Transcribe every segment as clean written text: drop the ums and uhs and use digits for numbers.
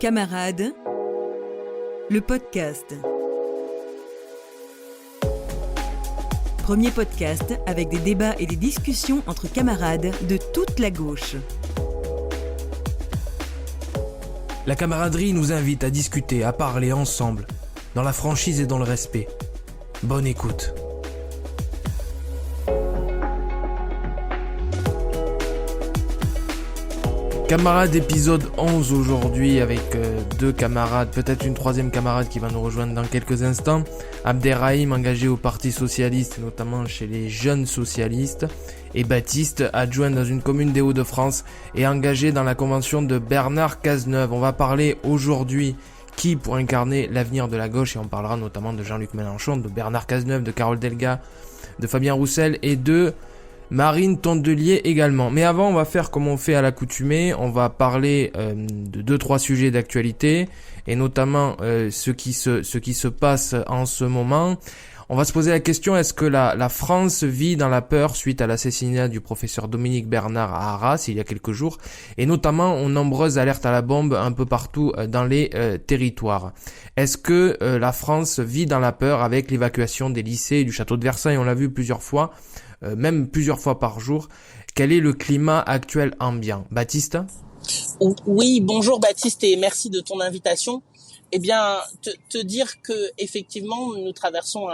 Camarades, le podcast. Premier podcast avec des débats et des discussions entre camarades de toute la gauche. La camaraderie nous invite à discuter, à parler ensemble, dans la franchise et dans le respect. Bonne écoute. Camarades, épisode 11 aujourd'hui avec deux camarades, peut-être une troisième camarade qui va nous rejoindre dans quelques instants. Abderrahim, engagé au Parti Socialiste, notamment chez les jeunes socialistes, et Baptiste, adjoint dans une commune des Hauts-de-France et engagé dans la convention de Bernard Cazeneuve. On va parler aujourd'hui qui pour incarner l'avenir de la gauche et on parlera notamment de Jean-Luc Mélenchon, de Bernard Cazeneuve, de Carole Delga, de Fabien Roussel et de Marine Tondelier également. Mais avant, on va faire comme on fait à l'accoutumée. On va parler de 2-3 sujets d'actualité et notamment ce qui se passe en ce moment. On va se poser la question, est-ce que la France vit dans la peur suite à l'assassinat du professeur Dominique Bernard à Arras il y a quelques jours et notamment aux nombreuses alertes à la bombe un peu partout dans les territoires. Est-ce que la France vit dans la peur avec l'évacuation des lycées et du château de Versailles? On l'a vu plusieurs fois. Même plusieurs fois par jour. Quel est le climat actuel ambiant? Baptiste? Oui, bonjour Baptiste et merci de ton invitation. Eh bien, te dire que effectivement, nous traversons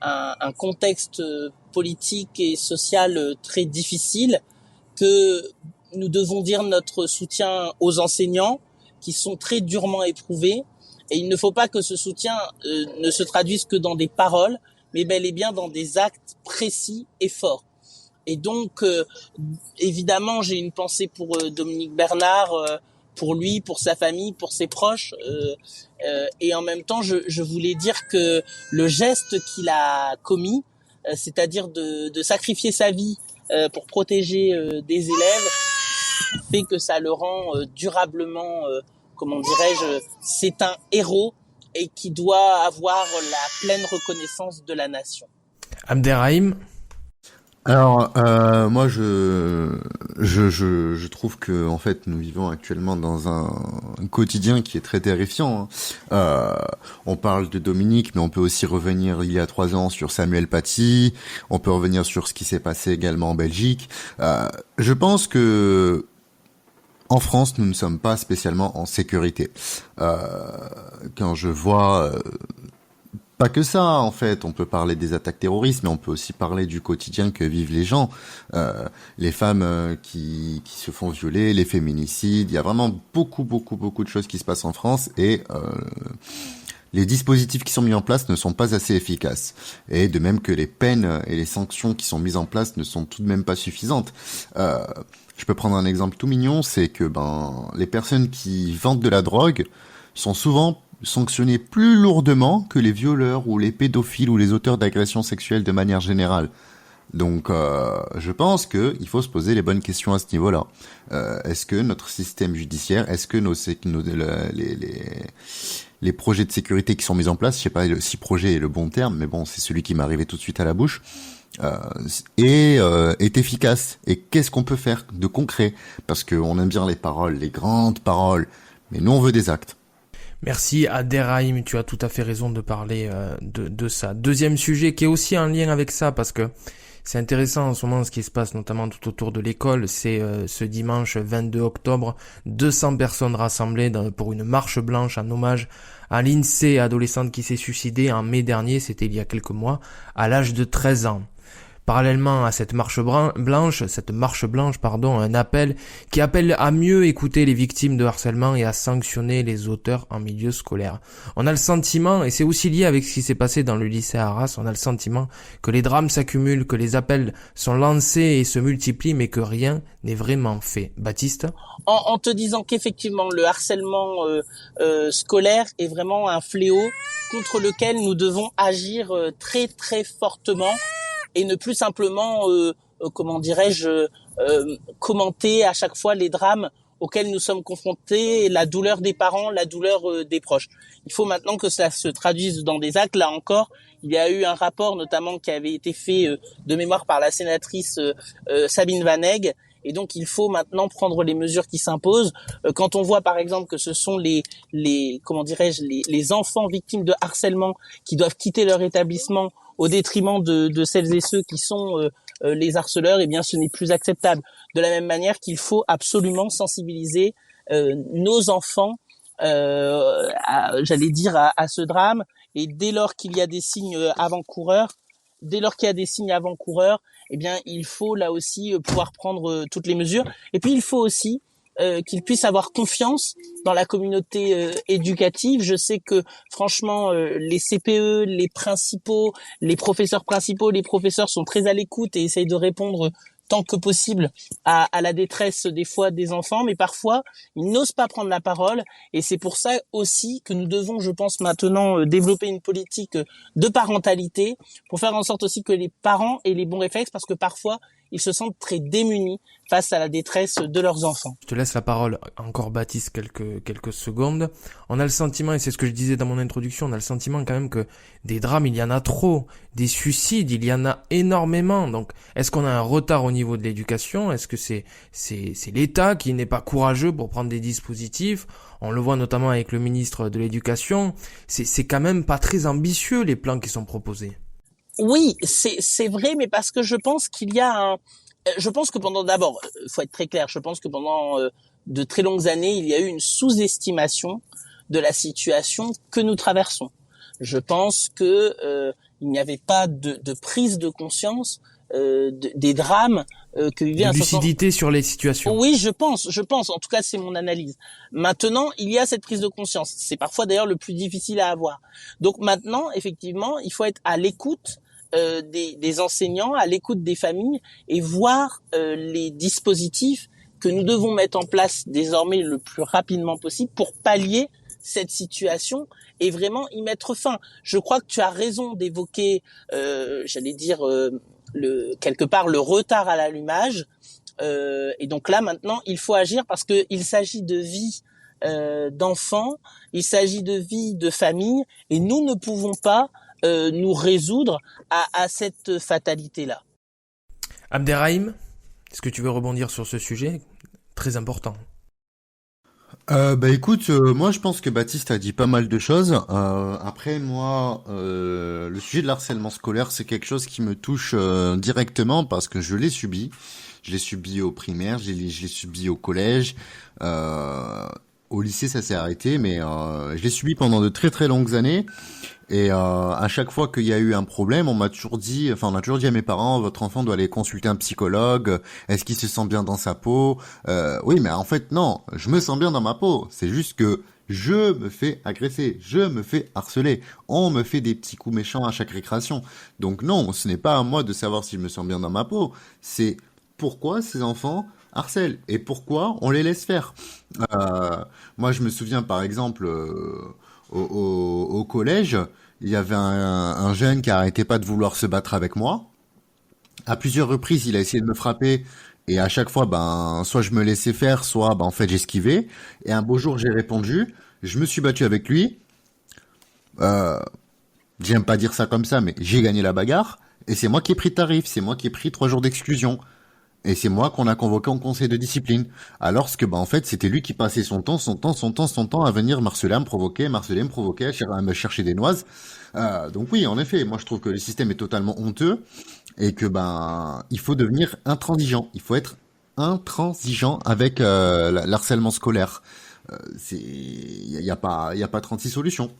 un contexte politique et social très difficile, que nous devons dire notre soutien aux enseignants qui sont très durement éprouvés. Et il ne faut pas que ce soutien ne se traduise que dans des paroles, mais bel et bien dans des actes précis et forts. Et donc, évidemment, j'ai une pensée pour Dominique Bernard, pour lui, pour sa famille, pour ses proches. Et en même temps, je voulais dire que le geste qu'il a commis, c'est-à-dire de sacrifier sa vie pour protéger des élèves, fait que ça le rend durablement, comment dirais-je, c'est un héros et qui doit avoir la pleine reconnaissance de la nation. Abderrahim? Alors, moi, je trouve que en fait, nous vivons actuellement dans un quotidien qui est très terrifiant. On parle de Dominique, mais on peut aussi revenir il y a 3 ans sur Samuel Paty. On peut revenir sur ce qui s'est passé également en Belgique. Je pense que en France, nous ne sommes pas spécialement en sécurité. Quand je vois, pas que ça, en fait, on peut parler des attaques terroristes, mais on peut aussi parler du quotidien que vivent les gens, les femmes qui se font violer, les féminicides. Il y a vraiment beaucoup de choses qui se passent en France et les dispositifs qui sont mis en place ne sont pas assez efficaces. Et de même que les peines et les sanctions qui sont mises en place ne sont tout de même pas suffisantes. Je peux prendre un exemple tout mignon, c'est que les personnes qui vendent de la drogue sont souvent sanctionnées plus lourdement que les violeurs ou les pédophiles ou les auteurs d'agressions sexuelles de manière générale. Donc je pense qu'il faut se poser les bonnes questions à ce niveau-là. Est-ce que notre système judiciaire, est-ce que les projets de sécurité qui sont mis en place, je sais pas si projet est le bon terme, mais bon, c'est celui qui m'est arrivé tout de suite à la bouche, est efficace. Et qu'est-ce qu'on peut faire de concret? Parce qu'on aime bien les paroles, les grandes paroles, mais nous on veut des actes. Merci Abderrahim, tu as tout à fait raison de parler de ça. Deuxième sujet qui est aussi en lien avec ça, parce que c'est intéressant en ce moment ce qui se passe notamment tout autour de l'école. C'est ce dimanche 22 octobre, 200 personnes rassemblées pour une marche blanche en hommage à l'INSEE, adolescente qui s'est suicidée en mai dernier, c'était il y a quelques mois, à l'âge de 13 ans. Parallèlement à cette marche blanche, un appel qui appelle à mieux écouter les victimes de harcèlement et à sanctionner les auteurs en milieu scolaire. On a le sentiment, et c'est aussi lié avec ce qui s'est passé dans le lycée à Arras, on a le sentiment que les drames s'accumulent, que les appels sont lancés et se multiplient, mais que rien n'est vraiment fait. Baptiste? En te disant qu'effectivement le harcèlement scolaire est vraiment un fléau contre lequel nous devons agir très très fortement et ne plus simplement, commenter à chaque fois les drames auxquels nous sommes confrontés, la douleur des parents, la douleur des proches. Il faut maintenant que ça se traduise dans des actes. Là encore, il y a eu un rapport notamment qui avait été fait de mémoire par la sénatrice Sabine Van Heghe Et donc il faut maintenant prendre les mesures qui s'imposent. Quand on voit par exemple que ce sont les enfants victimes de harcèlement qui doivent quitter leur établissement au détriment de celles et ceux qui sont les harceleurs, eh bien ce n'est plus acceptable. De la même manière qu'il faut absolument sensibiliser nos enfants à ce drame, et dès lors qu'il y a des signes avant-coureurs, eh bien il faut là aussi pouvoir prendre toutes les mesures. Et puis il faut aussi qu'ils puissent avoir confiance dans la communauté éducative. Je sais que franchement les CPE, les professeurs principaux, les professeurs sont très à l'écoute et essayent de répondre tant que possible à la détresse des fois des enfants, mais parfois ils n'osent pas prendre la parole, et c'est pour ça aussi que nous devons, je pense maintenant, développer une politique de parentalité pour faire en sorte aussi que les parents aient les bons réflexes, parce que parfois ils se sentent très démunis face à la détresse de leurs enfants. Je te laisse la parole encore, Baptiste, quelques secondes. On a le sentiment, et c'est ce que je disais dans mon introduction, on a le sentiment quand même que des drames, il y en a trop. Des suicides, il y en a énormément. Donc, est-ce qu'on a un retard au niveau de l'éducation? Est-ce que c'est l'État qui n'est pas courageux pour prendre des dispositifs? On le voit notamment avec le ministre de l'Éducation. C'est quand même pas très ambitieux, les plans qui sont proposés. Oui, c'est vrai, mais parce que je pense qu'il y a d'abord, faut être très clair, je pense que pendant de très longues années, il y a eu une sous-estimation de la situation que nous traversons. Je pense que il n'y avait pas de prise de conscience des drames que vivait un certain nombre. Lucidité sur les situations. Oui, je pense. En tout cas, c'est mon analyse. Maintenant, il y a cette prise de conscience. C'est parfois d'ailleurs le plus difficile à avoir. Donc maintenant, effectivement, il faut être à l'écoute des enseignants, à l'écoute des familles, et voir les dispositifs que nous devons mettre en place désormais le plus rapidement possible pour pallier cette situation et vraiment y mettre fin. Je crois que tu as raison d'évoquer, quelque part le retard à l'allumage. Et donc là maintenant, il faut agir parce que il s'agit de vie d'enfants, il s'agit de vie de famille, et nous ne pouvons pas nous résoudre à cette fatalité-là. Abderrahim, est-ce que tu veux rebondir sur ce sujet très important? Écoute, moi je pense que Baptiste a dit pas mal de choses. Après moi, le sujet de l'harcèlement scolaire, c'est quelque chose qui me touche directement parce que je l'ai subi. Je l'ai subi au primaire, je l'ai subi au collège. Au lycée, ça s'est arrêté, mais je l'ai subi pendant de très très longues années. Et à chaque fois qu'il y a eu un problème, on a toujours dit à mes parents, votre enfant doit aller consulter un psychologue. Est-ce qu'il se sent bien dans sa peau? Oui, mais en fait non, je me sens bien dans ma peau. C'est juste que je me fais agresser, je me fais harceler, on me fait des petits coups méchants à chaque récréation. Donc non, ce n'est pas à moi de savoir si je me sens bien dans ma peau. C'est pourquoi ces enfants harcèlent et pourquoi on les laisse faire. Moi, je me souviens par exemple au collège, il y avait un jeune qui arrêtait pas de vouloir se battre avec moi. À plusieurs reprises, il a essayé de me frapper et à chaque fois, soit je me laissais faire, soit en fait j'esquivais. Et un beau jour, j'ai répondu, je me suis battu avec lui. J'aime pas dire ça comme ça, mais j'ai gagné la bagarre et c'est moi qui ai pris le tarif, c'est moi qui ai pris 3 jours d'exclusion. Et c'est moi qu'on a convoqué en conseil de discipline. Alors que, en fait, c'était lui qui passait son temps à venir me provoquer, à me chercher des noises. Donc oui, en effet, moi je trouve que le système est totalement honteux et que, il faut devenir intransigeant. Il faut être intransigeant avec l'harcèlement scolaire. Il y a pas 36 solutions.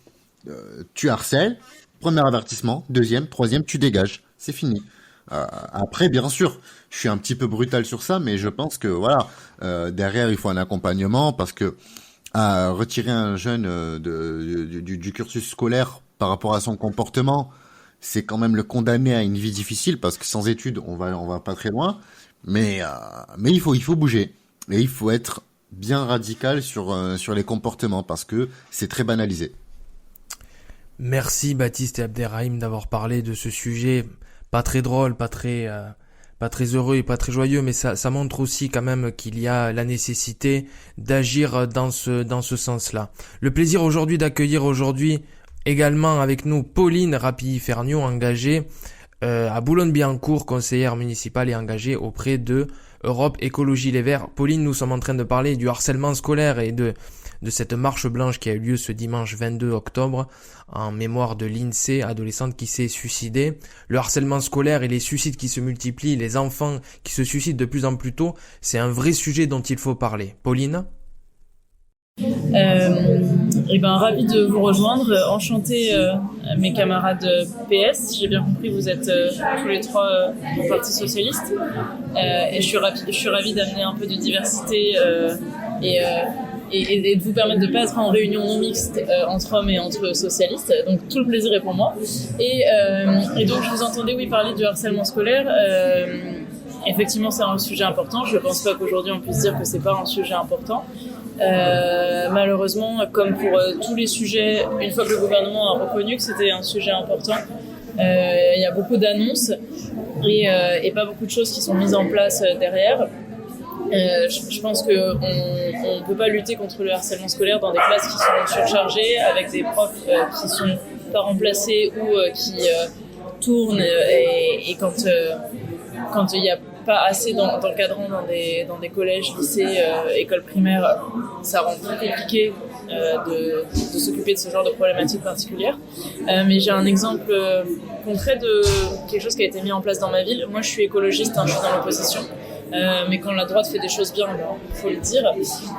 Tu harcèles, premier avertissement, deuxième, troisième, tu dégages. C'est fini. Après, bien sûr, je suis un petit peu brutal sur ça, mais je pense que voilà, derrière, il faut un accompagnement parce que retirer un jeune du cursus scolaire par rapport à son comportement, c'est quand même le condamner à une vie difficile parce que sans études, on va pas très loin. Mais il faut bouger et il faut être bien radical sur les comportements parce que c'est très banalisé. Merci Baptiste et Abderrahim d'avoir parlé de ce sujet. Pas très drôle, pas très heureux et pas très joyeux, mais ça montre aussi quand même qu'il y a la nécessité d'agir dans ce sens-là. Le plaisir aujourd'hui d'accueillir également avec nous Pauline Rapilly-Ferniaud, engagée à Boulogne-Billancourt, conseillère municipale et engagée auprès de Europe Écologie Les Verts. Pauline, nous sommes en train de parler du harcèlement scolaire et de cette marche blanche qui a eu lieu ce dimanche 22 octobre en mémoire de l'INSEE, adolescente qui s'est suicidée. Le harcèlement scolaire et les suicides qui se multiplient, les enfants qui se suicident de plus en plus tôt, c'est un vrai sujet dont il faut parler. Pauline ? Ravi de vous rejoindre. Enchanté, mes camarades PS. Si j'ai bien compris, vous êtes tous les trois au Parti socialiste. Et je suis ravie d'amener un peu de diversité et de vous permettre de ne pas être en réunion non mixte entre hommes et entre socialistes. Donc tout le plaisir est pour moi. Et donc je vous entendais parler du harcèlement scolaire. Effectivement, c'est un sujet important. Je ne pense pas qu'aujourd'hui on puisse dire que c'est pas un sujet important. Malheureusement, comme pour tous les sujets, une fois que le gouvernement a reconnu que c'était un sujet important, il y a beaucoup d'annonces et pas beaucoup de choses qui sont mises en place derrière. Je pense qu'on ne peut pas lutter contre le harcèlement scolaire dans des classes qui sont surchargées, avec des profs qui sont pas remplacés ou qui tournent et quand il y a pas assez d'encadrants dans des collèges, lycées, écoles primaires, ça rend plus compliqué de s'occuper de ce genre de problématiques particulières. Mais j'ai un exemple concret de quelque chose qui a été mis en place dans ma ville. Moi, je suis écologiste, je suis dans l'opposition. Mais quand la droite fait des choses bien, il faut le dire.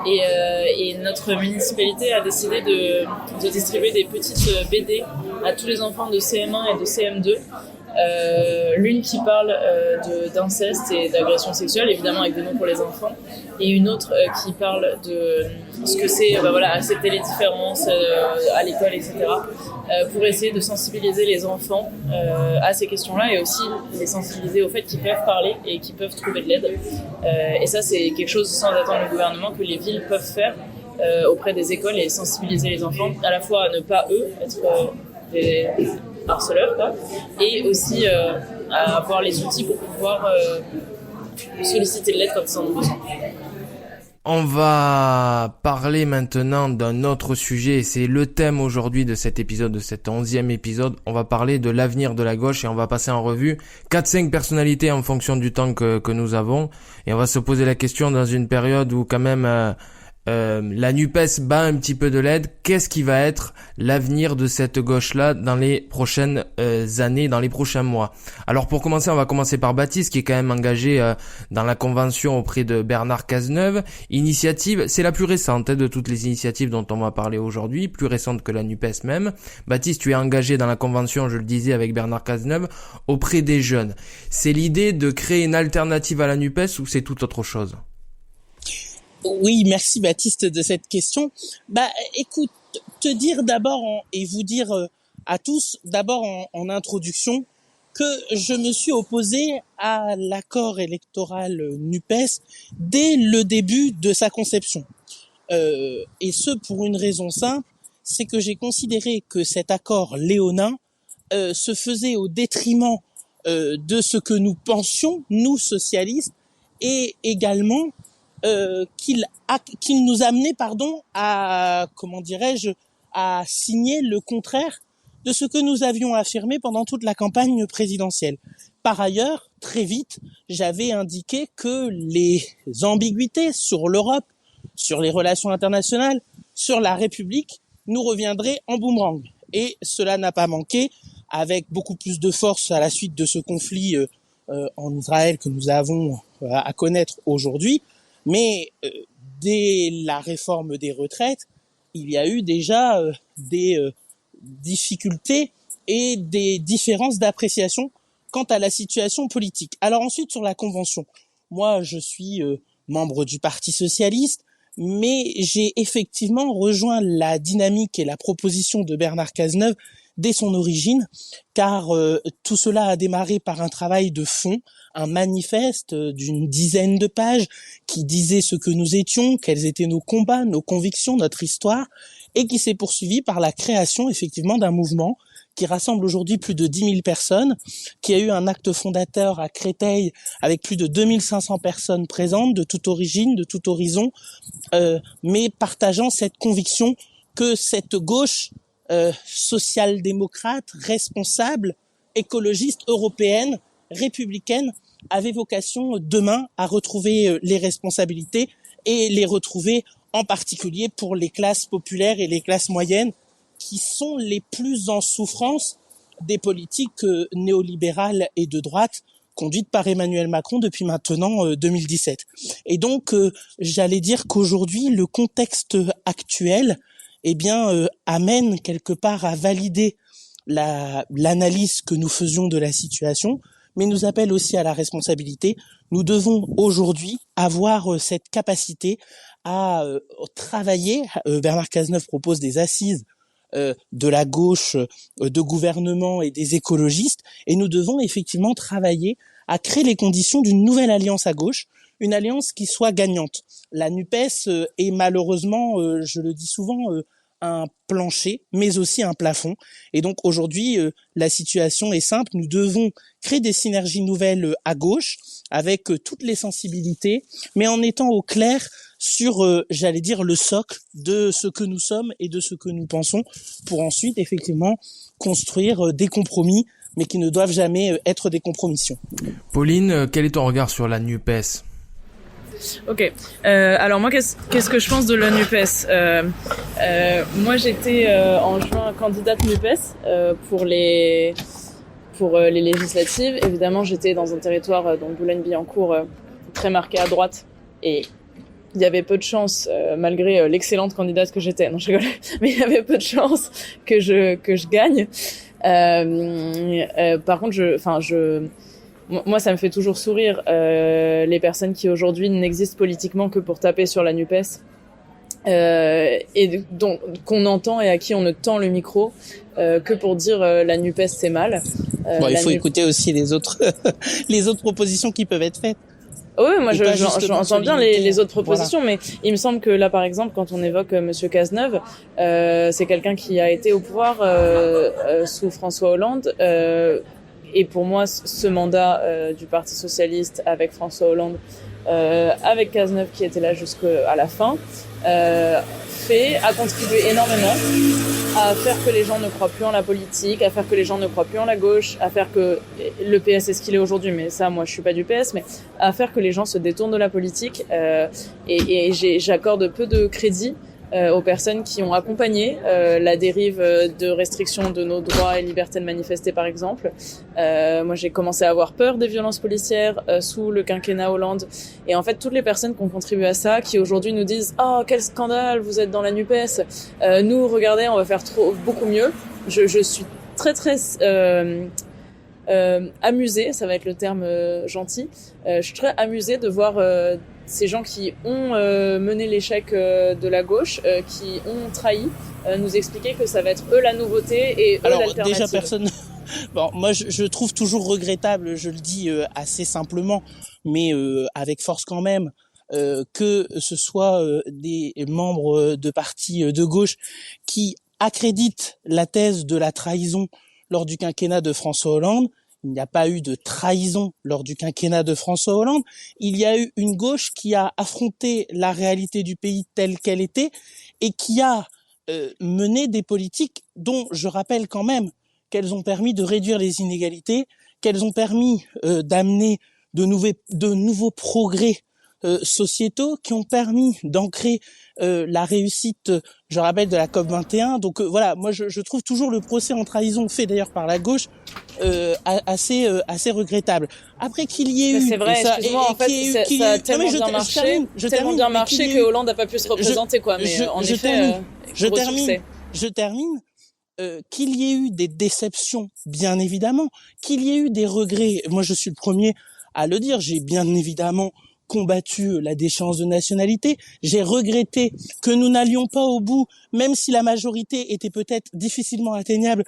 Et notre municipalité a décidé de distribuer des petites BD à tous les enfants de CM1 et de CM2. L'une qui parle d'inceste et d'agression sexuelle, évidemment avec des mots pour les enfants, et une autre qui parle de ce que c'est accepter les différences à l'école, etc., pour essayer de sensibiliser les enfants à ces questions-là et aussi les sensibiliser au fait qu'ils peuvent parler et qu'ils peuvent trouver de l'aide. Et ça, c'est quelque chose, sans attendre le gouvernement, que les villes peuvent faire auprès des écoles et sensibiliser les enfants, à la fois à ne pas, eux, être des harceleurs, et aussi à avoir les outils pour pouvoir solliciter de l'aide quand ils en ont besoin. On va parler maintenant d'un autre sujet, et c'est le thème aujourd'hui de cet épisode, de cet 11e épisode. On va parler de l'avenir de la gauche et on va passer en revue 4-5 personnalités en fonction du temps que nous avons. Et on va se poser la question dans une période où quand même la NUPES bat un petit peu de l'aide. Qu'est-ce qui va être l'avenir de cette gauche-là dans les prochaines années, dans les prochains mois? Alors pour commencer, on va commencer par Baptiste, qui est quand même engagé dans la convention auprès de Bernard Cazeneuve. Initiative, c'est la plus récente de toutes les initiatives dont on va parler aujourd'hui, plus récente que la NUPES même. Baptiste, tu es engagé dans la convention, je le disais, avec Bernard Cazeneuve, auprès des jeunes. C'est l'idée de créer une alternative à la NUPES ou c'est tout autre chose? Oui, merci Baptiste de cette question. Écoute, te dire d'abord et vous dire à tous d'abord en introduction que je me suis opposé à l'accord électoral NUPES dès le début de sa conception. Et ce pour une raison simple, c'est que j'ai considéré que cet accord léonin se faisait au détriment de ce que nous pensions, nous socialistes, et également qu'il nous amenait à à signer le contraire de ce que nous avions affirmé pendant toute la campagne présidentielle. Par ailleurs, très vite, j'avais indiqué que les ambiguïtés sur l'Europe, sur les relations internationales, sur la République, nous reviendraient en boomerang. Et cela n'a pas manqué, avec beaucoup plus de force à la suite de ce conflit en Israël que nous avons à connaître aujourd'hui. Mais dès la réforme des retraites, il y a eu déjà des difficultés et des différences d'appréciation quant à la situation politique. Alors ensuite, sur la convention, moi je suis membre du Parti socialiste, mais j'ai effectivement rejoint la dynamique et la proposition de Bernard Cazeneuve dès son origine, car tout cela a démarré par un travail de fond, un manifeste d'une dizaine de pages qui disait ce que nous étions, quels étaient nos combats, nos convictions, notre histoire, et qui s'est poursuivi par la création effectivement d'un mouvement qui rassemble aujourd'hui plus de 10 000 personnes, qui a eu un acte fondateur à Créteil avec plus de 2500 personnes présentes, de toute origine, de tout horizon, mais partageant cette conviction que cette gauche social-démocrate, responsable, écologiste, européenne, républicaine, avait vocation demain à retrouver les responsabilités et les retrouver en particulier pour les classes populaires et les classes moyennes qui sont les plus en souffrance des politiques néolibérales et de droite conduites par Emmanuel Macron depuis maintenant 2017. Et donc, j'allais dire qu'aujourd'hui, le contexte actuel amène quelque part à valider l'analyse que nous faisions de la situation, mais nous appelle aussi à la responsabilité. Nous devons aujourd'hui avoir cette capacité à travailler. Bernard Cazeneuve propose des assises de la gauche, de gouvernement et des écologistes, et nous devons effectivement travailler à créer les conditions d'une nouvelle alliance à gauche, une alliance qui soit gagnante. La NUPES est malheureusement, je le dis souvent, un plancher, mais aussi un plafond. Et donc aujourd'hui, la situation est simple. Nous devons créer des synergies nouvelles à gauche, avec toutes les sensibilités, mais en étant au clair sur, le socle de ce que nous sommes et de ce que nous pensons, pour ensuite effectivement construire des compromis, mais qui ne doivent jamais être des compromissions. Pauline, quel est ton regard sur la NUPES ? Ok. Alors moi, qu'est-ce que je pense de la NUPES ? Moi, j'étais en juin candidate NUPES pour les législatives. Évidemment, j'étais dans un territoire, donc Boulogne-Billancourt, très marqué à droite, et il y avait peu de chance, malgré l'excellente candidate que j'étais. Non, je rigole. Mais il y avait peu de chance que je gagne. Par contre, moi, ça me fait toujours sourire les personnes qui aujourd'hui n'existent politiquement que pour taper sur la NUPES, et donc qu'on entend et à qui on ne tend le micro que pour dire la NUPES c'est mal. Il faut écouter aussi les autres les autres propositions qui peuvent être faites. Oui, moi j'entends bien les autres propositions, voilà. Mais il me semble que là, par exemple, quand on évoque Monsieur Cazeneuve, c'est quelqu'un qui a été au pouvoir sous François Hollande. Et pour moi, ce mandat du Parti Socialiste avec François Hollande, avec Cazeneuve qui était là jusqu'à la fin, a contribué énormément à faire que les gens ne croient plus en la politique, à faire que les gens ne croient plus en la gauche, à faire que le PS est ce qu'il est aujourd'hui, mais ça, moi, je suis pas du PS, mais à faire que les gens se détournent de la politique. Et j'accorde peu de crédit aux personnes qui ont accompagné la dérive de restriction de nos droits et libertés de manifester, par exemple. Moi, j'ai commencé à avoir peur des violences policières sous le quinquennat Hollande. Et en fait, toutes les personnes qui ont contribué à ça, qui aujourd'hui nous disent « Oh, quel scandale, vous êtes dans la NUPES. Nous, regardez, on va faire beaucoup mieux. » Je suis très, très amusée, ça va être le terme gentil. Je suis très amusée de voir ces gens qui ont mené l'échec de la gauche, qui ont trahi, nous expliquer que ça va être eux la nouveauté et eux l'alternative. Déjà personne. Bon, moi je trouve toujours regrettable, je le dis assez simplement, mais avec force quand même, que ce soit des membres de partis de gauche qui accréditent la thèse de la trahison lors du quinquennat de François Hollande. Il n'y a pas eu de trahison lors du quinquennat de François Hollande. Il y a eu une gauche qui a affronté la réalité du pays telle qu'elle était et qui a mené des politiques dont je rappelle quand même qu'elles ont permis de réduire les inégalités, qu'elles ont permis d'amener de nouveaux progrès sociétaux, qui ont permis d'ancrer la réussite, je rappelle, de la COP21. Donc voilà, moi je trouve toujours le procès en trahison fait d'ailleurs par la gauche assez regrettable. Après qu'il y ait eu, c'est vrai, excuse-moi, en fait, ça a tellement bien marché, que Hollande n'a pas pu se représenter, quoi. Mais en effet, je termine. Qu'il y ait eu des déceptions, bien évidemment, qu'il y ait eu des regrets. Moi, je suis le premier à le dire. J'ai bien évidemment combattu la déchéance de nationalité. J'ai regretté que nous n'allions pas au bout, même si la majorité était peut-être difficilement atteignable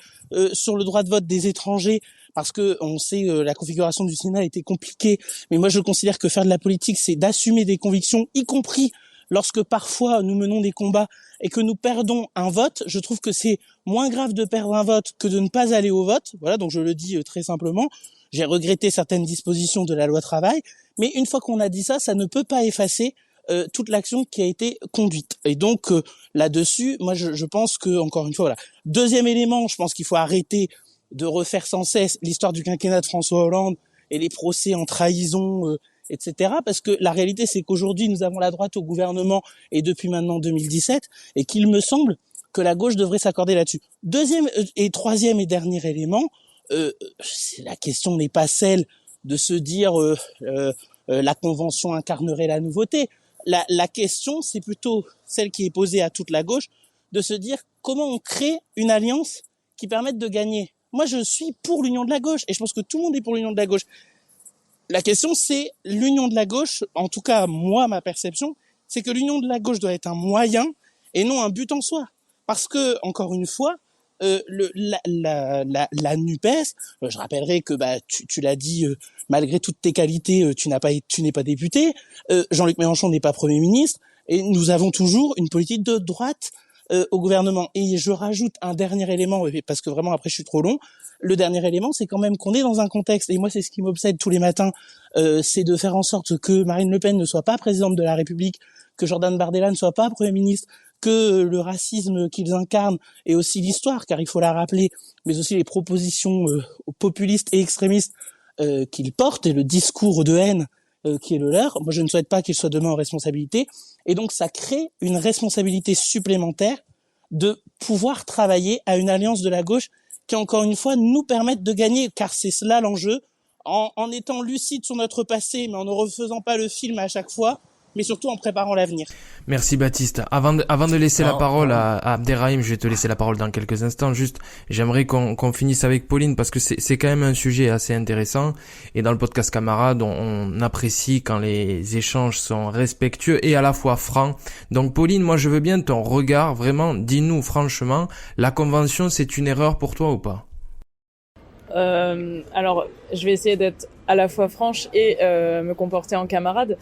sur le droit de vote des étrangers, parce que on sait la configuration du Sénat était compliquée. Mais moi, je considère que faire de la politique, c'est d'assumer des convictions, y compris lorsque parfois nous menons des combats et que nous perdons un vote. Je trouve que c'est moins grave de perdre un vote que de ne pas aller au vote. Voilà, donc je le dis très simplement. J'ai regretté certaines dispositions de la loi travail, mais une fois qu'on a dit ça, ça ne peut pas effacer toute l'action qui a été conduite. Et donc là-dessus, moi je pense que, encore une fois, voilà. Deuxième élément, je pense qu'il faut arrêter de refaire sans cesse l'histoire du quinquennat de François Hollande et les procès en trahison, etc. Parce que la réalité, c'est qu'aujourd'hui, nous avons la droite au gouvernement et depuis maintenant 2017, et qu'il me semble que la gauche devrait s'accorder là-dessus. Deuxième et troisième et dernier élément, la question n'est pas celle de se dire la convention incarnerait la nouveauté. La question, c'est plutôt celle qui est posée à toute la gauche, de se dire comment on crée une alliance qui permette de gagner. Moi, je suis pour l'union de la gauche, et je pense que tout le monde est pour l'union de la gauche. La question, c'est l'union de la gauche, en tout cas, moi, ma perception, c'est que l'union de la gauche doit être un moyen et non un but en soi. Parce que, encore une fois, la NUPES, je rappellerai que tu l'as dit, malgré toutes tes qualités, tu n'es pas député, Jean-Luc Mélenchon n'est pas Premier ministre, et nous avons toujours une politique de droite au gouvernement. Et je rajoute un dernier élément, parce que vraiment après je suis trop long. Le dernier élément, c'est quand même qu'on est dans un contexte, et moi c'est ce qui m'obsède tous les matins, c'est de faire en sorte que Marine Le Pen ne soit pas présidente de la République, que Jordan Bardella ne soit pas Premier ministre, que le racisme qu'ils incarnent et aussi l'histoire, car il faut la rappeler, mais aussi les propositions populistes et extrémistes qu'ils portent et le discours de haine qui est le leur. Moi, je ne souhaite pas qu'ils soient demain en responsabilité. Et donc, ça crée une responsabilité supplémentaire de pouvoir travailler à une alliance de la gauche qui, encore une fois, nous permette de gagner, car c'est cela l'enjeu, en étant lucide sur notre passé, mais en ne refaisant pas le film à chaque fois, mais surtout en préparant l'avenir. Merci Baptiste. Avant de laisser la parole à Abderrahim, je vais te laisser la parole dans quelques instants. Juste, j'aimerais qu'on finisse avec Pauline parce que c'est quand même un sujet assez intéressant. Et dans le podcast Camarades, on apprécie quand les échanges sont respectueux et à la fois francs. Donc Pauline, moi je veux bien ton regard. Vraiment, dis-nous franchement, la convention c'est une erreur pour toi ou pas ? Alors, je vais essayer d'être à la fois franche et me comporter en camarade.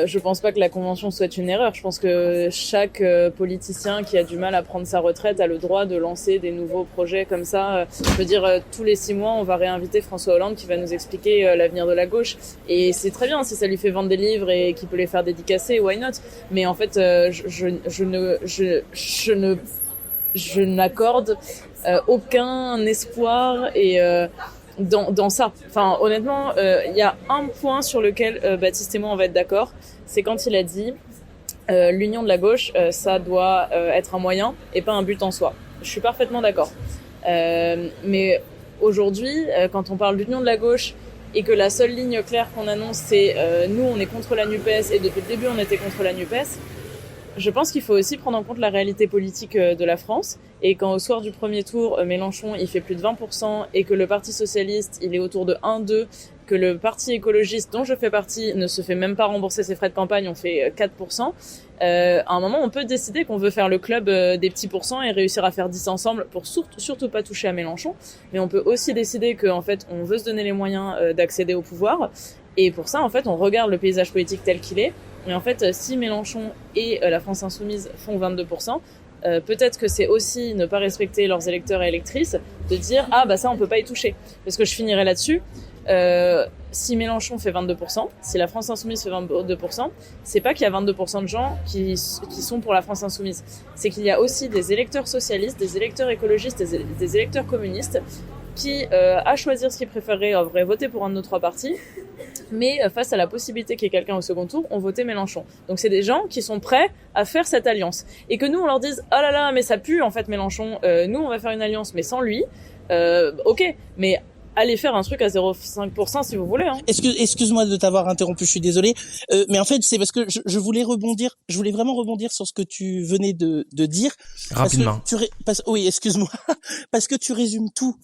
Je pense pas que la convention soit une erreur. Je pense que chaque politicien qui a du mal à prendre sa retraite a le droit de lancer des nouveaux projets comme ça. Je veux dire, tous les 6 mois, on va réinviter François Hollande qui va nous expliquer l'avenir de la gauche. Et c'est très bien si ça lui fait vendre des livres et qu'il peut les faire dédicacer, why not? Mais en fait, je n'accorde aucun espoir et dans ça. Enfin, honnêtement, y a un point sur lequel Baptiste et moi on va être d'accord, c'est quand il a dit l'union de la gauche, ça doit être un moyen et pas un but en soi. Je suis parfaitement d'accord. Mais aujourd'hui, quand on parle d'union de la gauche et que la seule ligne claire qu'on annonce, c'est nous on est contre la NUPES et depuis le début on était contre la NUPES, je pense qu'il faut aussi prendre en compte la réalité politique de la France. Et quand au soir du premier tour, Mélenchon il fait plus de 20% et que le Parti Socialiste il est autour de 1-2, que le Parti Écologiste dont je fais partie ne se fait même pas rembourser ses frais de campagne, on fait 4%, à un moment on peut décider qu'on veut faire le club des petits pourcents et réussir à faire 10 ensemble pour surtout pas toucher à Mélenchon. Mais on peut aussi décider qu'en fait on veut se donner les moyens d'accéder au pouvoir. Et pour ça en fait on regarde le paysage politique tel qu'il est. Et en fait, si Mélenchon et la France Insoumise font 22%, peut-être que c'est aussi ne pas respecter leurs électeurs et électrices, de dire « Ah, bah ça, on peut pas y toucher ». Parce que je finirai là-dessus. Si Mélenchon fait 22%, si la France Insoumise fait 22%, c'est pas qu'il y a 22% de gens qui sont pour la France Insoumise. C'est qu'il y a aussi des électeurs socialistes, des électeurs écologistes, des électeurs communistes qui, à choisir ce qu'ils préféreraient, auraient voté pour un de nos 3 partis, mais face à la possibilité qu'il y ait quelqu'un au second tour, ont voté Mélenchon. Donc c'est des gens qui sont prêts à faire cette alliance. Et que nous, on leur dise « Ah là là, mais ça pue en fait Mélenchon, nous on va faire une alliance mais sans lui, ok, mais allez faire un truc à 0,5% si vous voulez. Hein. Excuse-moi de t'avoir interrompu, je suis désolé. Mais en fait, c'est parce que je voulais vraiment rebondir sur ce que tu venais de dire. Rapidement. Oui, excuse-moi. Parce que tu résumes tout.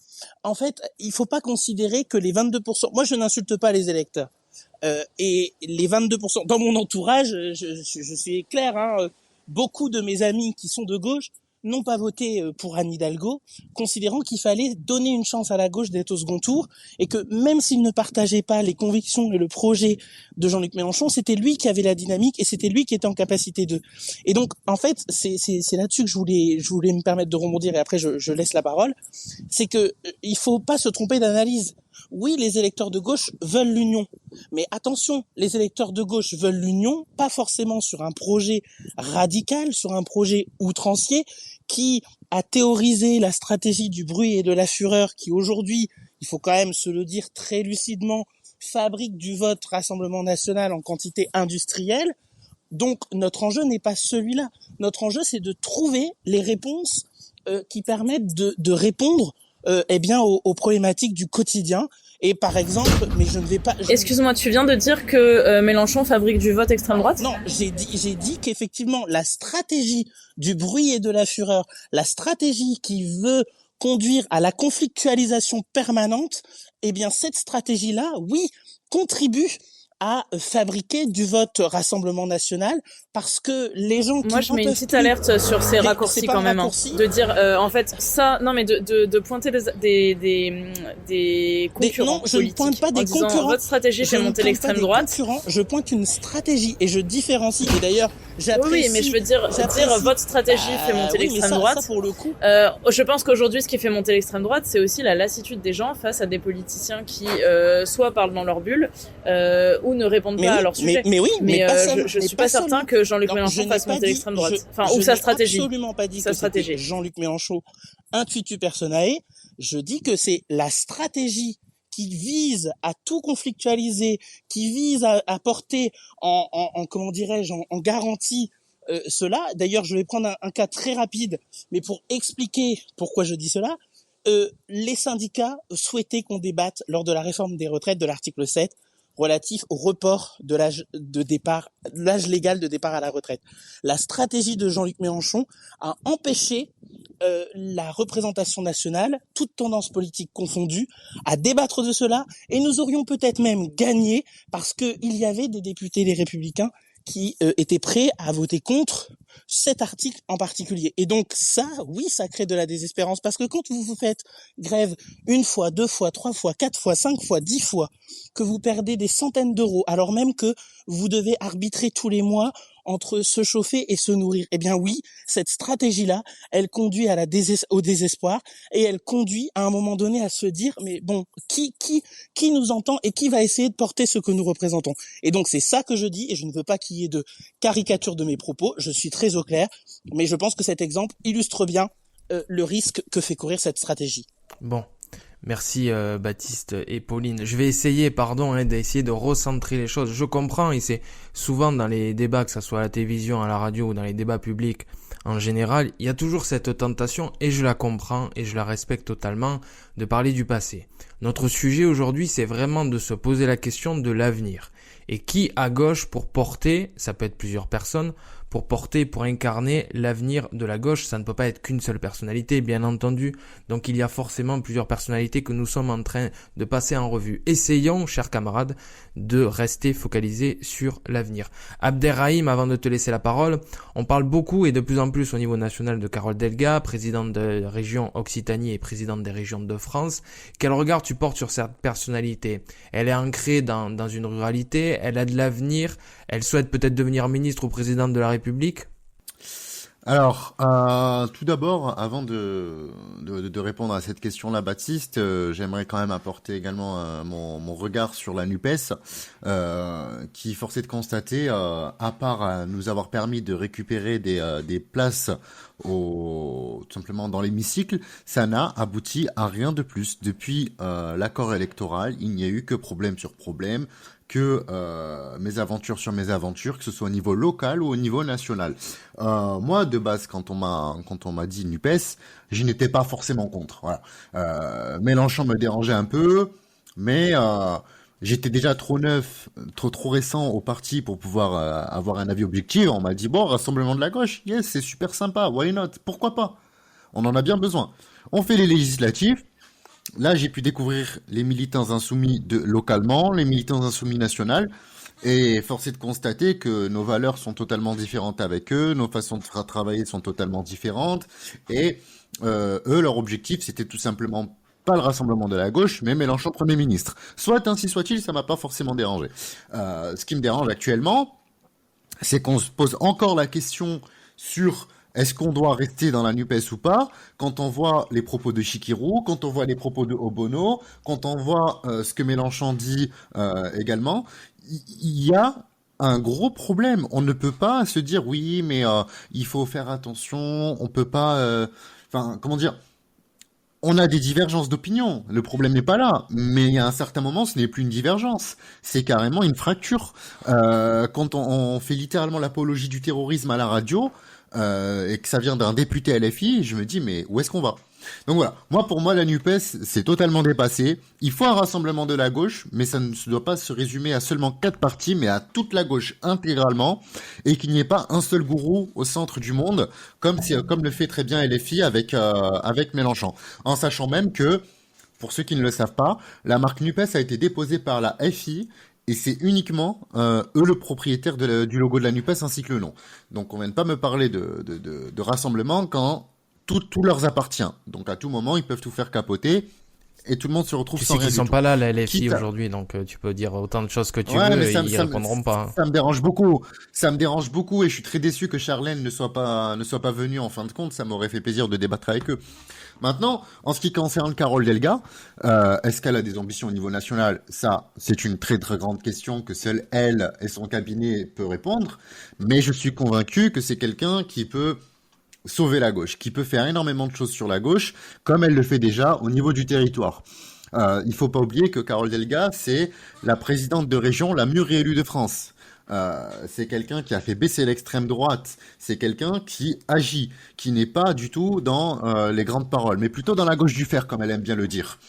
En fait, il faut pas considérer que les 22%... Moi, je n'insulte pas les électeurs. Et les 22%... Dans mon entourage, je suis clair, hein, beaucoup de mes amis qui sont de gauche n'ont pas voté pour Anne Hidalgo, considérant qu'il fallait donner une chance à la gauche d'être au second tour, et que même s'ils ne partageaient pas les convictions et le projet de Jean-Luc Mélenchon, c'était lui qui avait la dynamique et c'était lui qui était en capacité de. Et donc, en fait, c'est là-dessus que je voulais me permettre de rebondir, et après je laisse la parole. C'est que il faut pas se tromper d'analyse. Oui, les électeurs de gauche veulent l'union. Mais attention, les électeurs de gauche veulent l'union, pas forcément sur un projet radical, sur un projet outrancier, qui a théorisé la stratégie du bruit et de la fureur, qui aujourd'hui, il faut quand même se le dire très lucidement, fabrique du vote Rassemblement national en quantité industrielle. Donc notre enjeu n'est pas celui-là. Notre enjeu, c'est de trouver les réponses qui permettent de répondre aux problématiques du quotidien. Et par exemple, mais je ne vais pas... Excuse-moi, tu viens de dire que Mélenchon fabrique du vote extrême droite ? Non, j'ai dit qu'effectivement, la stratégie du bruit et de la fureur, la stratégie qui veut conduire à la conflictualisation permanente, eh bien cette stratégie-là, oui, contribue à fabriquer du vote Rassemblement national parce que les gens qui Moi je mets une petite alerte sur ces raccourcis quand même, de dire en fait ça, non mais de pointer des concurrents non, je ne pointe pas des concurrents. Votre stratégie fait monter l'extrême droite. Je pointe une stratégie et je différencie. Et d'ailleurs, j'apprécie. Oui, mais je veux dire votre stratégie fait monter l'extrême droite. Ça, pour le coup. Je pense qu'aujourd'hui, ce qui fait monter l'extrême droite, c'est aussi la lassitude des gens face à des politiciens qui soit parlent dans leur bulle ou ne répondent pas à leur sujet. Mais je suis pas certain que Jean-Luc Mélenchon fasse monter l'extrême droite. Ou sa stratégie. Je n'ai absolument pas dit que c'était Jean-Luc Mélenchon intuitu personae. Je dis que c'est la stratégie qui vise à tout conflictualiser, qui vise à porter en garantie cela. D'ailleurs, je vais prendre un cas très rapide, mais pour expliquer pourquoi je dis cela. Les syndicats souhaitaient qu'on débatte lors de la réforme des retraites de l'article 7 relatif au report de l'âge légal de départ à la retraite. La stratégie de Jean-Luc Mélenchon a empêché la représentation nationale, toute tendance politique confondue, à débattre de cela, et nous aurions peut-être même gagné parce que il y avait des députés les Républicains qui étaient prêts à voter contre cet article en particulier. Et donc ça, oui, ça crée de la désespérance parce que quand vous faites grève une fois, 2 fois, 3 fois, 4 fois, 5 fois, 10 fois, que vous perdez des centaines d'euros alors même que vous devez arbitrer tous les mois entre se chauffer et se nourrir. Eh bien oui, cette stratégie-là, elle conduit au désespoir et elle conduit à un moment donné à se dire mais bon, qui nous entend et qui va essayer de porter ce que nous représentons. Et donc c'est ça que je dis et je ne veux pas qu'il y ait de caricature de mes propos, je suis très au clair, mais je pense que cet exemple illustre bien le risque que fait courir cette stratégie. Bon. Merci Baptiste et Pauline. Je vais essayer, d'essayer de recentrer les choses. Je comprends et c'est souvent dans les débats, que ça soit à la télévision, à la radio ou dans les débats publics en général, il y a toujours cette tentation et je la comprends et je la respecte totalement de parler du passé. Notre sujet aujourd'hui, c'est vraiment de se poser la question de l'avenir. Et qui à gauche pour porter, ça peut être plusieurs personnes, pour incarner l'avenir de la gauche, ça ne peut pas être qu'une seule personnalité, bien entendu. Donc il y a forcément plusieurs personnalités que nous sommes en train de passer en revue. Essayons, chers camarades, de rester focalisés sur l'avenir. Abderrahim, avant de te laisser la parole, on parle beaucoup et de plus en plus au niveau national de Carole Delga, présidente de la région Occitanie et présidente des régions de France. Quel regard tu portes sur cette personnalité ? Elle est ancrée dans une ruralité, elle a de l'avenir, elle souhaite peut-être devenir ministre ou présidente de la République. Alors, tout d'abord, avant de répondre à cette question-là, Baptiste, j'aimerais quand même apporter également mon regard sur la NUPES, qui, force est de constater, à part nous avoir permis de récupérer des places tout simplement dans l'hémicycle, ça n'a abouti à rien de plus. Depuis l'accord électoral, il n'y a eu que problème sur problème, que mésaventures sur mésaventures, que ce soit au niveau local ou au niveau national. Moi, de base, quand on m'a dit NUPES, je n'étais pas forcément contre. Voilà. Mélenchon me dérangeait un peu, mais j'étais déjà trop neuf, trop récent au parti pour pouvoir avoir un avis objectif. On m'a dit bon, Rassemblement de la gauche, yes, c'est super sympa, why not, pourquoi pas. On en a bien besoin. On fait les législatives. Là, j'ai pu découvrir les militants insoumis localement, les militants insoumis nationaux, et force est de constater que nos valeurs sont totalement différentes avec eux, nos façons de travailler sont totalement différentes, et eux, leur objectif, c'était tout simplement pas le Rassemblement de la gauche, mais Mélenchon Premier ministre. Soit ainsi soit-il, ça m'a pas forcément dérangé. Ce qui me dérange actuellement, c'est qu'on se pose encore la question sur est-ce qu'on doit rester dans la NUPES ou pas, quand on voit les propos de Chikirou, quand on voit les propos de Obono, quand on voit ce que Mélenchon dit également, il y a un gros problème. On ne peut pas se dire oui, mais il faut faire attention, on peut pas... comment dire ? on a des divergences d'opinion. Le problème n'est pas là. Mais il y a un certain moment, ce n'est plus une divergence. C'est carrément une fracture. Quand on fait littéralement l'apologie du terrorisme à la radio, et que ça vient d'un député LFI, je me dis, mais où est-ce qu'on va? Donc voilà. Pour moi, la NUPES, c'est totalement dépassé. Il faut un rassemblement de la gauche, mais ça ne doit pas se résumer à seulement 4 partis, mais à toute la gauche intégralement, et qu'il n'y ait pas un seul gourou au centre du monde, comme le fait très bien LFI avec Mélenchon. En sachant même que, pour ceux qui ne le savent pas, la marque NUPES a été déposée par la FI, et c'est uniquement eux le propriétaire du logo de la NUPES ainsi que le nom. Donc on vient de pas me parler de rassemblement quand tout leur appartient. Donc à tout moment, ils peuvent tout faire capoter et tout le monde se retrouve Tu sans sais rien qu'ils du sont tout. pas là, la LFI, Quitte à- aujourd'hui, donc tu peux dire autant de choses que tu Ouais, veux, mais et ils répondront pas. ça me dérange beaucoup. Ça me dérange beaucoup et je suis très déçu que Charlène ne soit pas venue en fin de compte. Ça m'aurait fait plaisir de débattre avec eux. Maintenant, en ce qui concerne Carole Delga, est-ce qu'elle a des ambitions au niveau national? Ça, c'est une très très grande question que seule elle et son cabinet peut répondre. Mais je suis convaincu que c'est quelqu'un qui peut sauver la gauche, qui peut faire énormément de choses sur la gauche, comme elle le fait déjà au niveau du territoire. Il faut pas oublier que Carole Delga, c'est la présidente de région la mieux réélue de France. C'est quelqu'un qui a fait baisser l'extrême droite. C'est quelqu'un qui agit, qui n'est pas du tout dans les grandes paroles, mais plutôt dans la gauche du fer, comme elle aime bien le dire.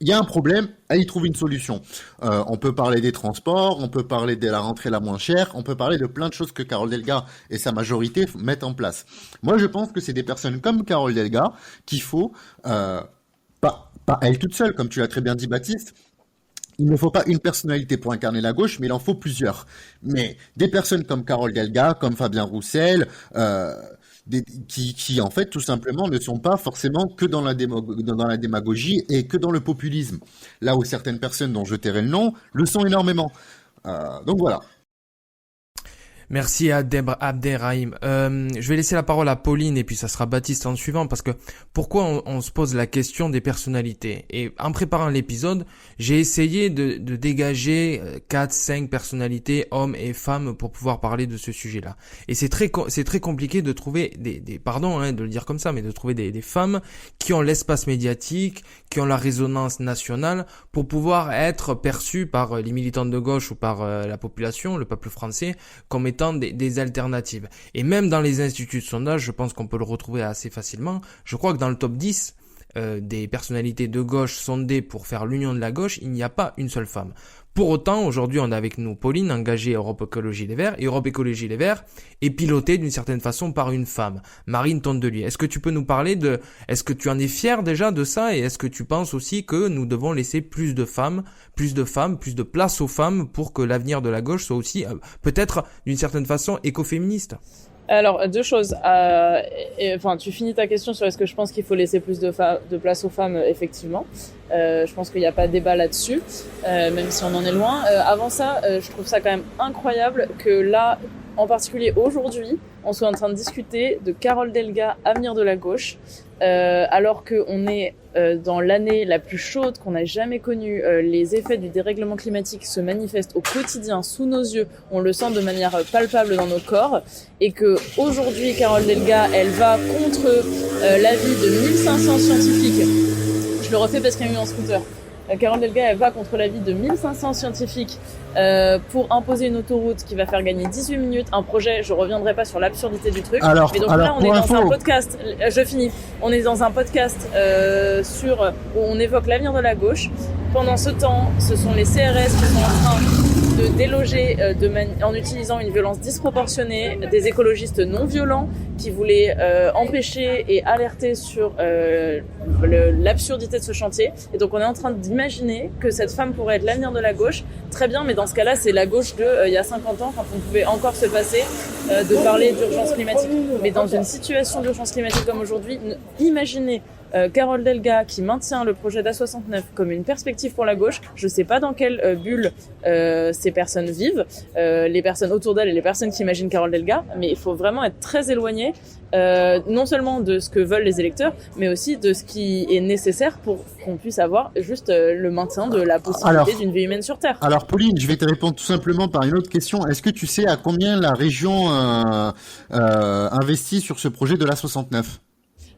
Il y a un problème, elle y trouve une solution. On peut parler des transports, on peut parler de la rentrée la moins chère, on peut parler de plein de choses que Carole Delga et sa majorité mettent en place. Moi, je pense que c'est des personnes comme Carole Delga qu'il faut, pas elle toute seule, comme tu l'as très bien dit, Baptiste. Il ne faut pas une personnalité pour incarner la gauche, mais il en faut plusieurs. Mais des personnes comme Carole Delga, comme Fabien Roussel, qui en fait tout simplement ne sont pas forcément que dans la démagogie et que dans le populisme. Là où certaines personnes dont je tairai le nom le sont énormément. Donc voilà. Merci à Abderrahim. Je vais laisser la parole à Pauline et puis ça sera Baptiste en suivant, parce que pourquoi on se pose la question des personnalités. Et en préparant l'épisode, j'ai essayé de dégager 4-5 personnalités, hommes et femmes, pour pouvoir parler de ce sujet-là. Et c'est très compliqué de trouver pardon de le dire comme ça, mais de trouver des femmes qui ont l'espace médiatique, qui ont la résonance nationale pour pouvoir être perçues par les militants de gauche ou par la population, le peuple français, comme étant des alternatives. Et même dans les instituts de sondage, je pense qu'on peut le retrouver assez facilement. Je crois que dans le top 10 des personnalités de gauche sondées pour faire l'union de la gauche, il n'y a pas une seule femme. Pour autant, aujourd'hui, on a avec nous Pauline, engagée Europe Écologie Les Verts, et Europe Écologie Les Verts est pilotée d'une certaine façon par une femme, Marine Tondelier. Est-ce que tu peux nous parler est-ce que tu en es fier déjà de ça, et est-ce que tu penses aussi que nous devons laisser plus de place aux femmes pour que l'avenir de la gauche soit aussi, peut-être d'une certaine façon, écoféministe? Alors, deux choses. Tu finis ta question sur est-ce que je pense qu'il faut laisser plus de place aux femmes, effectivement. Je pense qu'il n'y a pas de débat là-dessus, même si on en est loin. Avant ça, je trouve ça quand même incroyable que là, en particulier aujourd'hui, on soit en train de discuter de Carole Delga, avenir de la gauche, alors qu'on est dans l'année la plus chaude qu'on a jamais connue. Les effets du dérèglement climatique se manifestent au quotidien sous nos yeux. On le sent de manière palpable dans nos corps. Et que aujourd'hui, Carole Delga, elle va contre l'avis de 1500 scientifiques. Je le refais parce qu'il y a eu un scooter. Carole Delga, elle va contre l'avis de 1500 scientifiques pour imposer une autoroute qui va faire gagner 18 minutes. Un projet, je reviendrai pas sur l'absurdité du truc. Mais donc là, on est dans un podcast. Je finis. On est dans un podcast où on évoque l'avenir de la gauche. Pendant ce temps, ce sont les CRS qui sont en train de déloger en utilisant une violence disproportionnée des écologistes non violents qui voulaient empêcher et alerter sur l'absurdité de ce chantier. Et donc on est en train d'imaginer que cette femme pourrait être l'avenir de la gauche. Très bien, mais dans ce cas-là, c'est la gauche il y a 50 ans, quand on pouvait encore se passer de parler d'urgence climatique. Mais dans une situation d'urgence climatique comme aujourd'hui, imaginez Carole Delga qui maintient le projet d'A69 comme une perspective pour la gauche. Je sais pas dans quelle bulle ces personnes vivent, les personnes autour d'elle et les personnes qui imaginent Carole Delga, mais il faut vraiment être très éloigné non seulement de ce que veulent les électeurs, mais aussi de ce qui est nécessaire pour qu'on puisse avoir juste le maintien de la possibilité d'une vie humaine sur Terre. Alors Pauline, je vais te répondre tout simplement par une autre question. Est-ce que tu sais à combien la région investit sur ce projet de l'A69 ?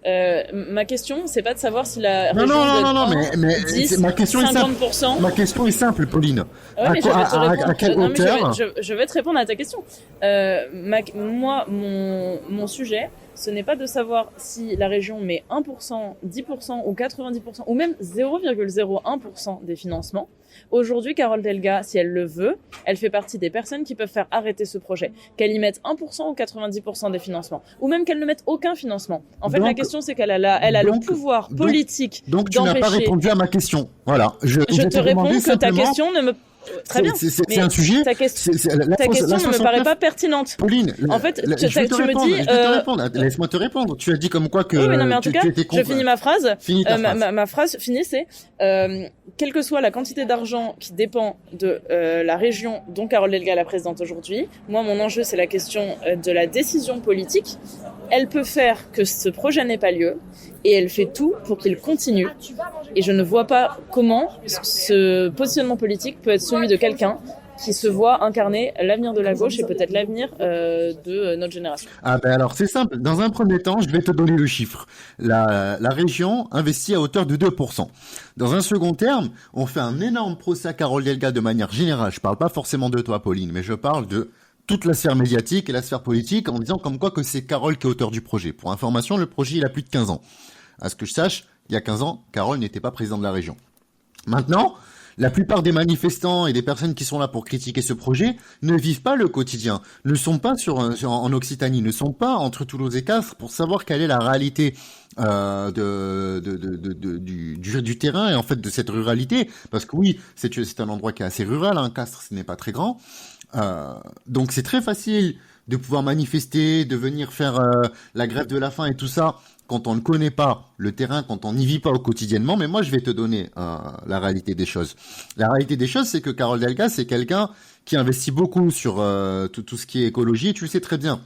Ma question, c'est pas de savoir si la Non, région non, doit non, non, être mais 10, ma question est simple. 50%. Ma question est simple, Pauline. Ouais, mais je vais te répondre. À quelle Non, mais hauteur? je vais te répondre à ta question. Moi, mon sujet, ce n'est pas de savoir si la région met 1%, 10% ou 90% ou même 0,01% des financements. Aujourd'hui, Carole Delga, si elle le veut, elle fait partie des personnes qui peuvent faire arrêter ce projet. Qu'elle y mette 1% ou 90% des financements. Ou même qu'elle ne mette aucun financement. En fait, la question, c'est qu'elle a le pouvoir politique Donc tu n'as pas d'empêcher. répondu à ma question. Voilà. Je te réponds que ta simplement- question ne me... Très bien. C'est un sujet. Ta question la ne me 69 paraît pas pertinente. Pauline, En fait, je vais te tu me répondre, dis, je vais te répondre. Laisse-moi te répondre. Tu as dit comme quoi que Oui, mais non, mais en tout cas, tu étais je finis ma phrase. Finis ta phrase. Ma phrase finie, c'est quelle que soit la quantité d'argent qui dépend de la région dont Carole Delga est la présidente aujourd'hui, moi, mon enjeu, c'est la question de la décision politique. Elle peut faire que ce projet n'ait pas lieu et elle fait tout pour qu'il continue. Et je ne vois pas comment ce positionnement politique peut être celui de quelqu'un qui se voit incarner l'avenir de la gauche et peut-être l'avenir de notre génération. Ah ben alors c'est simple. Dans un premier temps, je vais te donner le chiffre. La région investit à hauteur de 2%. Dans un second terme, on fait un énorme procès à Carole Delga de manière générale. Je parle pas forcément de toi, Pauline, mais je parle de toute la sphère médiatique et la sphère politique en disant comme quoi que c'est Carole qui est auteur du projet. Pour information, le projet il a plus de 15 ans. À ce que je sache, il y a 15 ans, Carole n'était pas présidente de la région. Maintenant, la plupart des manifestants et des personnes qui sont là pour critiquer ce projet ne vivent pas le quotidien, ne sont pas en Occitanie, ne sont pas entre Toulouse et Castres pour savoir quelle est la réalité du terrain et en fait de cette ruralité. Parce que oui, c'est un endroit qui est assez rural, hein, Castres, ce n'est pas très grand. Donc c'est très facile de pouvoir manifester, de venir faire la grève de la faim et tout ça quand on ne connaît pas le terrain, quand on n'y vit pas au quotidiennement. Mais moi, je vais te donner la réalité des choses. La réalité des choses, c'est que Carole Delga, c'est quelqu'un qui investit beaucoup sur tout ce qui est écologie. Et tu le sais très bien.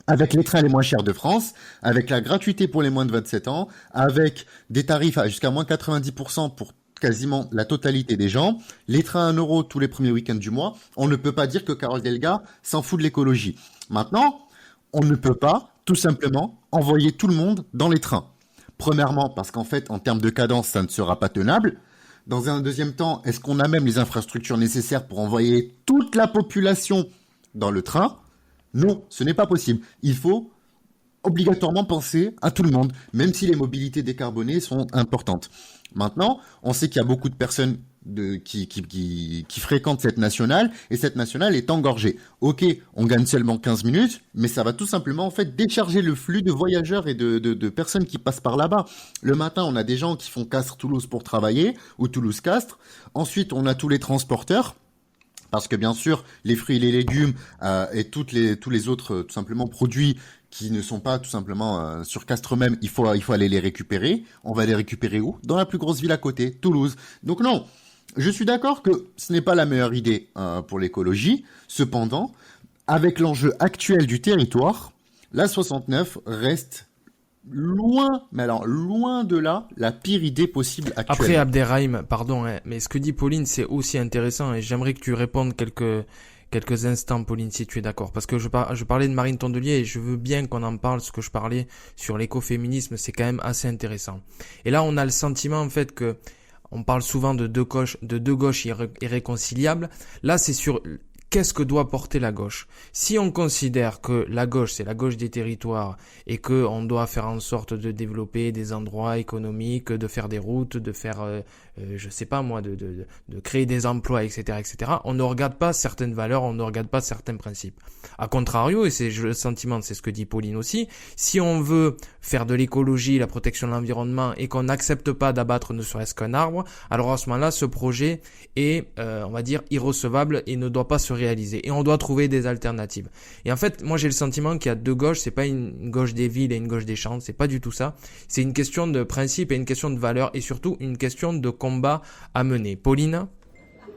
Avec les trains les moins chers de France, avec la gratuité pour les moins de 27 ans, avec des tarifs à jusqu'à moins 90% pour quasiment la totalité des gens, les trains à 1 euro tous les premiers week-ends du mois, on ne peut pas dire que Carole Delga s'en fout de l'écologie. Maintenant, on ne peut pas, tout simplement, envoyer tout le monde dans les trains. Premièrement, parce qu'en fait, en termes de cadence, ça ne sera pas tenable. Dans un deuxième temps, est-ce qu'on a même les infrastructures nécessaires pour envoyer toute la population dans le train ? Non, ce n'est pas possible. Il faut obligatoirement penser à tout le monde, même si les mobilités décarbonées sont importantes. Maintenant, on sait qu'il y a beaucoup de personnes qui fréquentent cette nationale, et cette nationale est engorgée. Ok, on gagne seulement 15 minutes, mais ça va tout simplement en fait décharger le flux de voyageurs et de personnes qui passent par là-bas. Le matin, on a des gens qui font Castres-Toulouse pour travailler, ou Toulouse-Castres. Ensuite, on a tous les transporteurs. Parce que bien sûr, les fruits et les légumes et tous les autres tout simplement produits qui ne sont pas tout simplement sur Castres même, il faut aller les récupérer. On va les récupérer où ? Dans la plus grosse ville à côté, Toulouse. Donc non, je suis d'accord que ce n'est pas la meilleure idée pour l'écologie. Cependant, avec l'enjeu actuel du territoire, la 69 reste loin, mais alors loin de là, la pire idée possible actuelle. Après Abderrahim, pardon, hein, mais ce que dit Pauline, c'est aussi intéressant et j'aimerais que tu répondes quelques instants, Pauline, si tu es d'accord. Parce que je parlais de Marine Tondelier et je veux bien qu'on en parle, ce que je parlais sur l'écoféminisme, c'est quand même assez intéressant. Et là, on a le sentiment, en fait, que on parle souvent de deux gauches irréconciliables. Là, c'est sur qu'est-ce que doit porter la gauche. Si on considère que la gauche, c'est la gauche des territoires et que on doit faire en sorte de développer des endroits économiques, de faire des routes, de faire, je sais pas moi, de créer des emplois, etc., etc., on ne regarde pas certaines valeurs, on ne regarde pas certains principes. A contrario, et c'est le sentiment, c'est ce que dit Pauline aussi, si on veut faire de l'écologie, la protection de l'environnement et qu'on n'accepte pas d'abattre ne serait-ce qu'un arbre, alors à ce moment-là, ce projet est, on va dire, irrecevable et ne doit pas se réaliser. Et on doit trouver des alternatives. Et en fait, moi j'ai le sentiment qu'il y a deux gauches, c'est pas une gauche des villes et une gauche des champs, c'est pas du tout ça. C'est une question de principe et une question de valeur et surtout une question de combat à mener. Pauline ?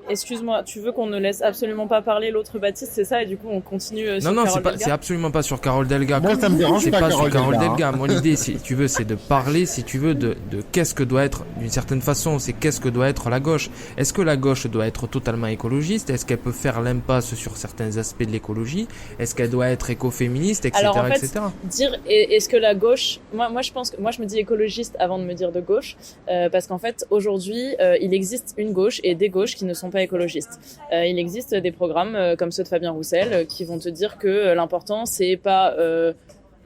Excuse-moi, tu veux qu'on ne laisse absolument pas parler l'autre Baptiste, c'est ça? Et du coup, on continue sur Non, Carole Delga. c'est absolument pas sur Carole Delga. Moi, ça me dérange C'est pas, pas sur Carole Delga. Delga. Moi, l'idée, si tu veux, c'est de parler, si tu veux, de qu'est-ce que doit être, d'une certaine façon, c'est qu'est-ce que doit être la gauche. Est-ce que la gauche doit être totalement écologiste? Est-ce qu'elle peut faire l'impasse sur certains aspects de l'écologie? Est-ce qu'elle doit être écoféministe, etc., Alors, en fait, etc. dire est-ce que la gauche, moi je pense que moi je me dis écologiste avant de me dire de gauche, parce qu'en fait aujourd'hui il existe une gauche et des gauches qui ne sont pas écologistes. Il existe des programmes comme ceux de Fabien Roussel qui vont te dire que l'important c'est pas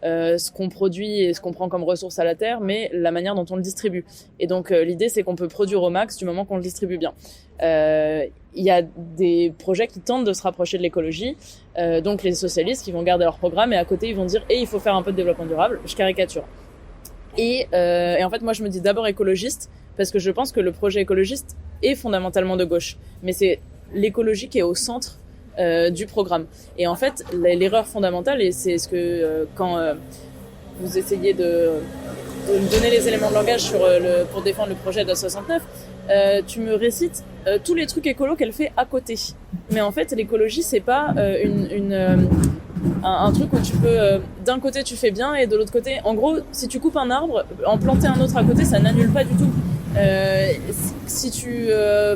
ce qu'on produit et ce qu'on prend comme ressource à la terre, mais la manière dont on le distribue. Et donc l'idée c'est qu'on peut produire au max du moment qu'on le distribue bien. Il y a des projets qui tentent de se rapprocher de l'écologie, donc les socialistes qui vont garder leur programme et à côté ils vont dire il faut faire un peu de développement durable. Je caricature. Et en fait moi je me dis d'abord écologiste parce que je pense que le projet écologiste est fondamentalement de gauche, mais c'est l'écologie qui est au centre du programme. Et en fait l'erreur fondamentale, et c'est ce que quand vous essayez de me donner les éléments de langage sur pour défendre le projet de 69, tu me récites tous les trucs écolos qu'elle fait à côté. Mais en fait, l'écologie, c'est pas un truc où tu peux d'un côté tu fais bien et de l'autre côté, en gros, si tu coupes un arbre, en planter un autre à côté, ça n'annule pas du tout. Si tu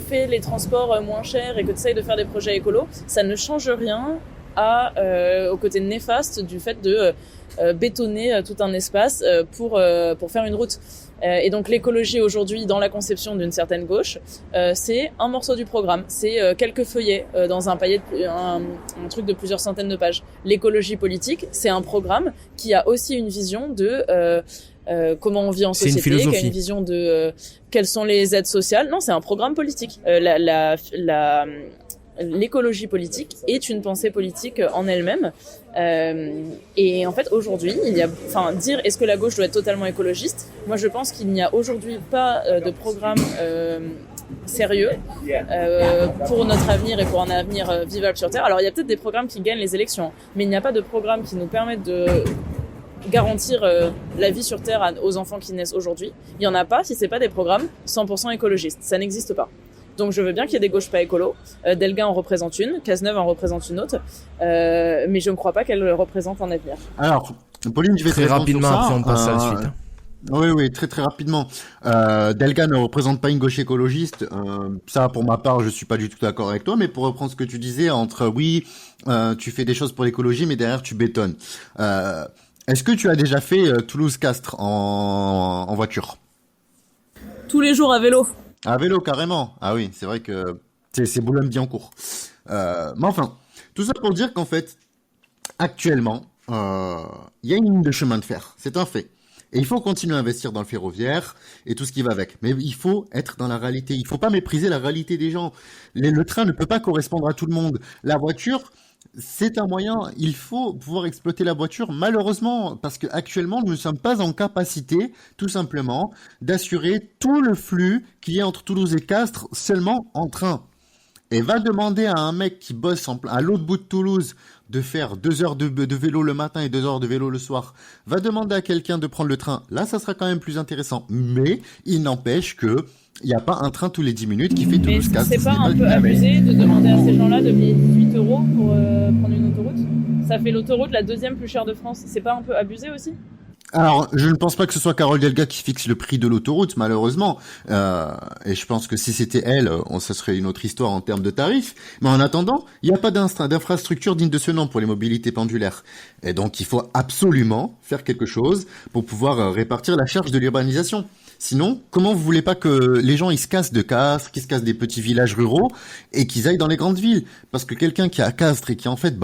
fais les transports moins chers et que tu essayes de faire des projets écolos, ça ne change rien au côté néfaste du fait de bétonner tout un espace pour faire une route. Et donc l'écologie aujourd'hui, dans la conception d'une certaine gauche, c'est un morceau du programme, c'est quelques feuillets dans un truc de plusieurs centaines de pages. L'écologie politique, c'est un programme qui a aussi une vision de comment on vit en société, qui a une vision de quelles sont les aides sociales. Non, c'est un programme politique. L'écologie politique est une pensée politique en elle-même. Et en fait, aujourd'hui, dire est-ce que la gauche doit être totalement écologiste? Moi, je pense qu'il n'y a aujourd'hui pas de programme sérieux pour notre avenir et pour un avenir vivable sur Terre. Alors, il y a peut-être des programmes qui gagnent les élections, mais il n'y a pas de programme qui nous permette de garantir la vie sur Terre aux enfants qui naissent aujourd'hui. Il n'y en a pas si c'est pas des programmes 100% écologistes. Ça n'existe pas. Donc je veux bien qu'il y ait des gauches pas écolos. Delga en représente une, Cazeneuve en représente une autre, mais je ne crois pas qu'elle représente un avenir. Alors, Pauline, je vais très rapidement, après on passe à la suite. Oui, très rapidement. Delga ne représente pas une gauche écologiste. Ça, pour ma part, je suis pas du tout d'accord avec toi. Mais pour reprendre ce que tu disais, tu fais des choses pour l'écologie, mais derrière tu bétonnes. Est-ce que tu as déjà fait Toulouse-Castres en voiture? Tous les jours à vélo. À vélo, carrément. Ah oui, c'est vrai que c'est Boulogne-Billancourt. Mais enfin, tout ça pour dire qu'en fait, actuellement, il y a une ligne de chemin de fer. C'est un fait. Et il faut continuer à investir dans le ferroviaire et tout ce qui va avec. Mais il faut être dans la réalité. Il ne faut pas mépriser la réalité des gens. Le train ne peut pas correspondre à tout le monde. La voiture, c'est un moyen. Il faut pouvoir exploiter la voiture, malheureusement, parce qu'actuellement, nous ne sommes pas en capacité, tout simplement, d'assurer tout le flux qu'il y a entre Toulouse et Castres seulement en train. Et va demander à un mec qui bosse à l'autre bout de Toulouse de faire 2 heures de vélo le matin et 2 heures de vélo le soir. Va demander à quelqu'un de prendre le train. Là, ça sera quand même plus intéressant. Mais il n'empêche que il n'y a pas un train tous les 10 minutes qui fait Toulouse-Castres. C'est pas un peu abusé de demander à ces gens-là de payer 18 € pour prendre une autoroute? Ça fait l'autoroute la deuxième plus chère de France. C'est pas un peu abusé aussi? Alors, je ne pense pas que ce soit Carole Delga qui fixe le prix de l'autoroute, malheureusement. Et je pense que si c'était elle, ça serait une autre histoire en termes de tarifs. Mais en attendant, il n'y a pas d'infrastructure digne de ce nom pour les mobilités pendulaires. Et donc, il faut absolument faire quelque chose pour pouvoir répartir la charge de l'urbanisation. Sinon, comment vous voulez pas que les gens ils se cassent de Castres, qu'ils se cassent des petits villages ruraux et qu'ils aillent dans les grandes villes? Parce que quelqu'un qui est à Castres et qui en fait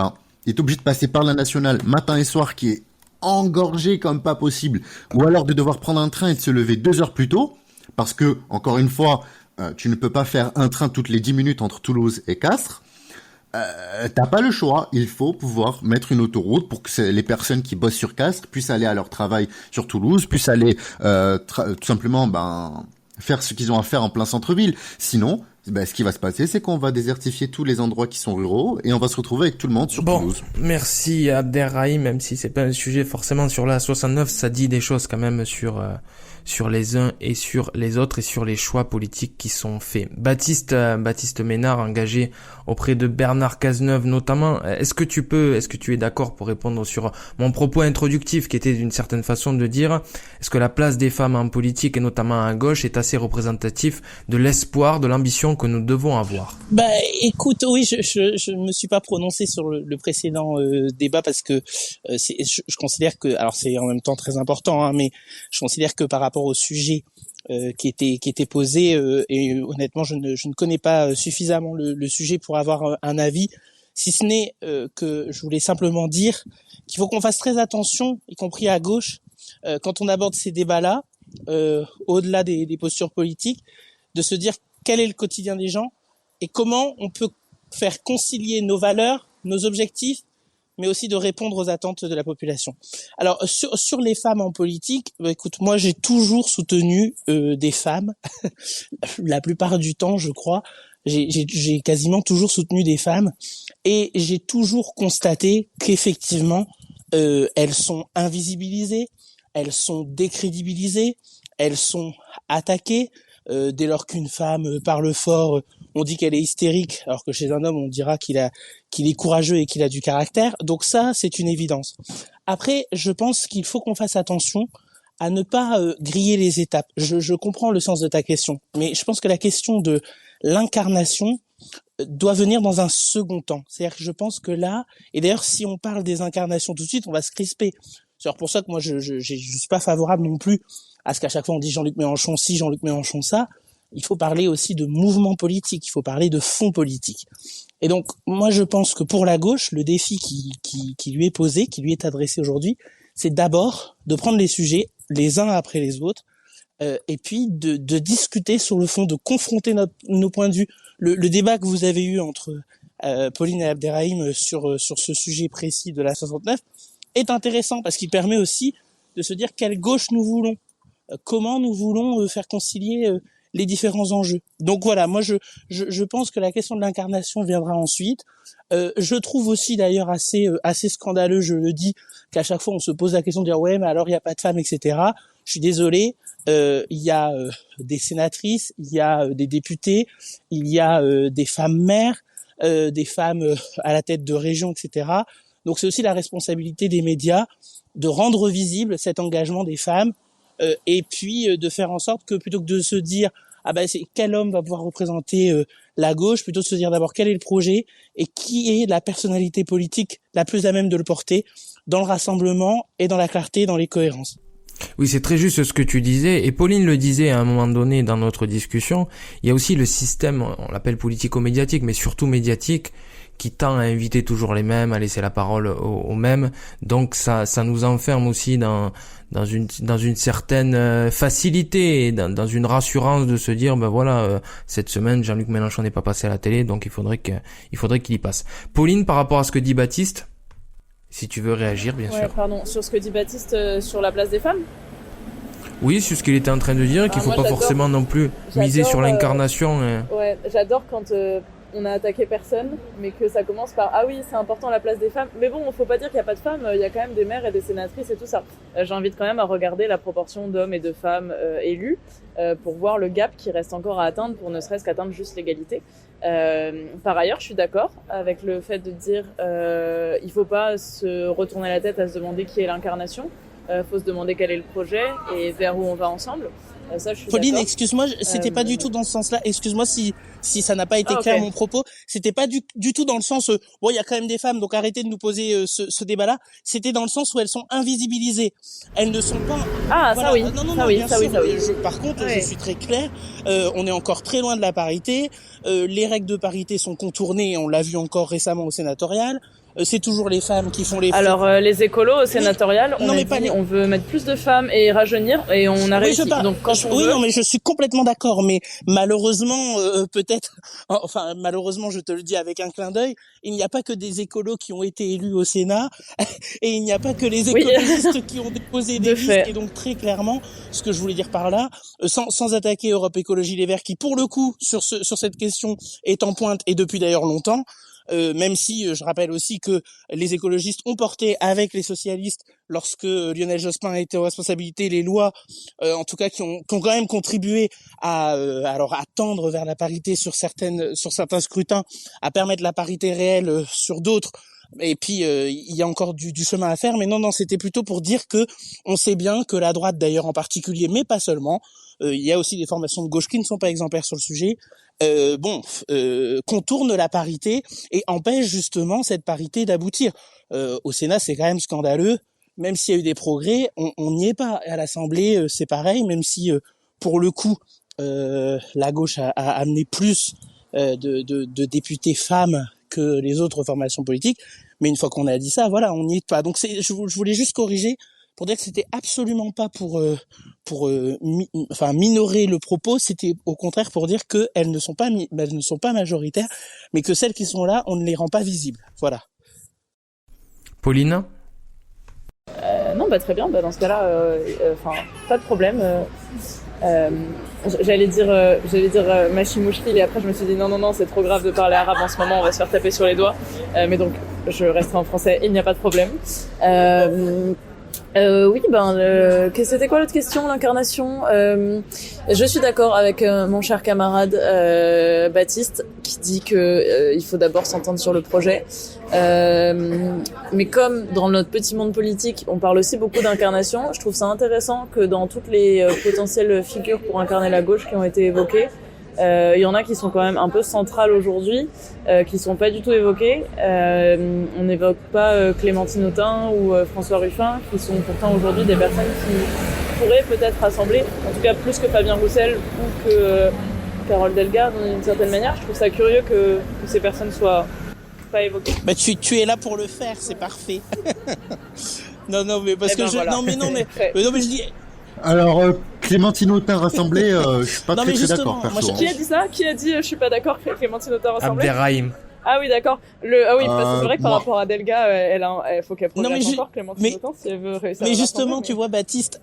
est obligé de passer par la nationale matin et soir, qui est engorgé comme pas possible, ou alors de devoir prendre un train et de se lever 2 heures plus tôt, parce que, encore une fois, tu ne peux pas faire un train toutes les 10 minutes entre Toulouse et Castres, t'as pas le choix, il faut pouvoir mettre une autoroute pour que les personnes qui bossent sur Castres puissent aller à leur travail sur Toulouse, puissent aller tout simplement faire ce qu'ils ont à faire en plein centre-ville. Sinon, Ben, ce qui va se passer, c'est qu'on va désertifier tous les endroits qui sont ruraux et on va se retrouver avec tout le monde sur Bon, Toulouse. merci Abderrahim, même si c'est pas un sujet forcément sur la 69, ça dit des choses quand même sur les uns et sur les autres et sur les choix politiques qui sont faits. Baptiste Ménard, engagé auprès de Bernard Cazeneuve notamment, est-ce que tu es d'accord pour répondre sur mon propos introductif qui était d'une certaine façon de dire, est-ce que la place des femmes en politique et notamment à gauche est assez représentatif de l'espoir, de l'ambition que nous devons avoir? Bah, écoute, oui, je me suis pas prononcé sur le précédent débat parce que je considère que, alors c'est en même temps très important, hein, mais je considère que par rapport au sujet qui était posé, et honnêtement, je ne connais pas suffisamment le sujet pour avoir un avis, si ce n'est que je voulais simplement dire qu'il faut qu'on fasse très attention, y compris à gauche, quand on aborde ces débats-là, au-delà des postures politiques, de se dire quel est le quotidien des gens et comment on peut faire concilier nos valeurs, nos objectifs, mais aussi de répondre aux attentes de la population. Alors, sur les femmes en politique, écoute, moi j'ai toujours soutenu des femmes, la plupart du temps je crois, j'ai quasiment toujours soutenu des femmes, et j'ai toujours constaté qu'effectivement, elles sont invisibilisées, elles sont décrédibilisées, elles sont attaquées. Dès lors qu'une femme parle fort, on dit qu'elle est hystérique, alors que chez un homme, on dira qu'il est courageux et qu'il a du caractère. Donc ça, c'est une évidence. Après, je pense qu'il faut qu'on fasse attention à ne pas griller les étapes. Je comprends le sens de ta question, mais je pense que la question de l'incarnation doit venir dans un second temps. C'est-à-dire que je pense que là, et d'ailleurs, si on parle des incarnations tout de suite, on va se crisper. C'est pour ça que moi, je suis pas favorable non plus à ce qu'à chaque fois on dit Jean-Luc Mélenchon ci, Jean-Luc Mélenchon ça. Il faut parler aussi de mouvement politique, il faut parler de fond politique. Et donc, moi je pense que pour la gauche, le défi qui lui est posé, qui lui est adressé aujourd'hui, c'est d'abord de prendre les sujets les uns après les autres, et puis de discuter sur le fond, de confronter nos points de vue. Le débat que vous avez eu entre Pauline et Abderrahim sur ce sujet précis de la 69 est intéressant parce qu'il permet aussi de se dire quelle gauche nous voulons. Comment nous voulons faire concilier les différents enjeux. Donc voilà, moi je pense que la question de l'incarnation viendra ensuite. Je trouve aussi d'ailleurs assez scandaleux, je le dis, qu'à chaque fois on se pose la question de dire ouais mais alors il y a pas de femmes, etc. Je suis désolé, il y a des sénatrices, il y a des députés, il y a des femmes maires, des femmes à la tête de régions, etc. Donc c'est aussi la responsabilité des médias de rendre visible cet engagement des femmes. Et puis de faire en sorte que plutôt que de se dire ah ben c'est quel homme va pouvoir représenter la gauche, plutôt de se dire d'abord quel est le projet et qui est la personnalité politique la plus à même de le porter dans le rassemblement et dans la clarté, dans les cohérences. Oui, c'est très juste ce que tu disais, et Pauline le disait à un moment donné dans notre discussion, il y a aussi le système, on l'appelle politico-médiatique, mais surtout médiatique, qui tend à inviter toujours les mêmes, à laisser la parole aux mêmes, donc ça nous enferme aussi dans une certaine facilité, dans une rassurance de se dire ben voilà, cette semaine Jean-Luc Mélenchon n'est pas passé à la télé, donc il faudrait qu'il y passe. Pauline, par rapport à ce que dit Baptiste, si tu veux réagir, bien sûr. Pardon, sur ce que dit Baptiste sur la place des femmes. Oui, sur ce qu'il était en train de dire, qu'il faut pas forcément non plus miser sur l'incarnation. Ouais, j'adore quand on a attaqué personne, mais que ça commence par ah oui, c'est important la place des femmes. Mais bon, faut pas dire qu'il y a pas de femmes, il y a quand même des maires et des sénatrices et tout ça. J'invite quand même à regarder la proportion d'hommes et de femmes élus pour voir le gap qui reste encore à atteindre pour ne serait-ce qu'atteindre juste l'égalité. Par ailleurs, je suis d'accord avec le fait de dire il faut pas se retourner la tête à se demander qui est l'incarnation. Faut se demander quel est le projet et vers où on va ensemble. Ça, je suis Pauline, d'accord. excuse-moi, c'était pas du tout dans ce sens-là. Excuse-moi si ça n'a pas été clair mon propos. C'était pas du tout dans le sens bon, il y a quand même des femmes, donc arrêtez de nous poser ce débat-là. C'était dans le sens où elles sont invisibilisées. Elles ne sont pas. Ah, voilà. ça oui. Non, ça oui, bien ça sûr. oui, ça oui. Par contre, je suis très clair. On est encore très loin de la parité. Les règles de parité sont contournées. On l'a vu encore récemment au sénatorial. c'est toujours les femmes qui font les Alors, les écolos sénatoriales, non, mais on veut mettre plus de femmes et rajeunir, et on a réussi. Donc, quand on veut... non, mais je suis complètement d'accord, mais malheureusement, peut-être, enfin, malheureusement, je te le dis avec un clin d'œil, il n'y a pas que des écolos qui ont été élus au Sénat, et il n'y a pas que les écologistes qui ont déposé des listes, et donc très clairement, ce que je voulais dire par là, sans attaquer Europe Écologie Les Verts, qui pour le coup, sur cette question, est en pointe, et depuis d'ailleurs longtemps, même si je rappelle aussi que les écologistes ont porté avec les socialistes, lorsque Lionel Jospin a été aux responsabilités, les lois, en tout cas qui ont quand même contribué à tendre vers la parité sur certains scrutins, à permettre la parité réelle sur d'autres. Et puis il y a encore du chemin à faire, mais non, c'était plutôt pour dire que on sait bien que la droite d'ailleurs en particulier, mais pas seulement, il y a aussi des formations de gauche qui ne sont pas exemplaires sur le sujet, contournent la parité et empêchent justement cette parité d'aboutir. Au Sénat, c'est quand même scandaleux, même s'il y a eu des progrès, on n'y est pas. À l'Assemblée, c'est pareil, même si pour le coup la gauche a amené plus de députés femmes que les autres formations politiques, mais une fois qu'on a dit ça, voilà, on n'y est pas. Donc je voulais juste corriger pour dire que c'était absolument pas pour minorer le propos, c'était au contraire pour dire que elles ne sont pas majoritaires, mais que celles qui sont là, on ne les rend pas visibles. Voilà. Pauline? Non, très bien. Dans ce cas-là, pas de problème. J'allais dire Machimouchkil, et après je me suis dit non, c'est trop grave de parler arabe en ce moment, on va se faire taper sur les doigts. Mais donc je resterai en français, il n'y a pas de problème. C'était quoi l'autre question, l'incarnation? Je suis d'accord avec mon cher camarade Baptiste qui dit que il faut d'abord s'entendre sur le projet. Mais comme dans notre petit monde politique, on parle aussi beaucoup d'incarnation, je trouve ça intéressant que dans toutes les potentielles figures pour incarner la gauche qui ont été évoquées, il y en a qui sont quand même un peu centrales aujourd'hui, qui sont pas du tout évoquées. On n'évoque pas Clémentine Autain ou François Ruffin, qui sont pourtant aujourd'hui des personnes qui pourraient peut-être rassembler, en tout cas plus que Fabien Roussel ou que Carole Delga d'une certaine manière. Je trouve ça curieux que ces personnes soient pas évoquées. Tu es là pour le faire, c'est parfait. non, mais parce que voilà. Non mais je dis. Alors, Clémentine Autain rassemblée, je suis pas très d'accord, perso. Qui a dit ça? Qui a dit je suis pas d'accord que Clémentine Autain rassemblée? Abderrahim. Ah oui, d'accord. Parce que c'est vrai que par rapport à Delga, il faut qu'elle progresse encore, Clémentine Autain, si elle veut réussir. Mais justement, tu vois, Baptiste,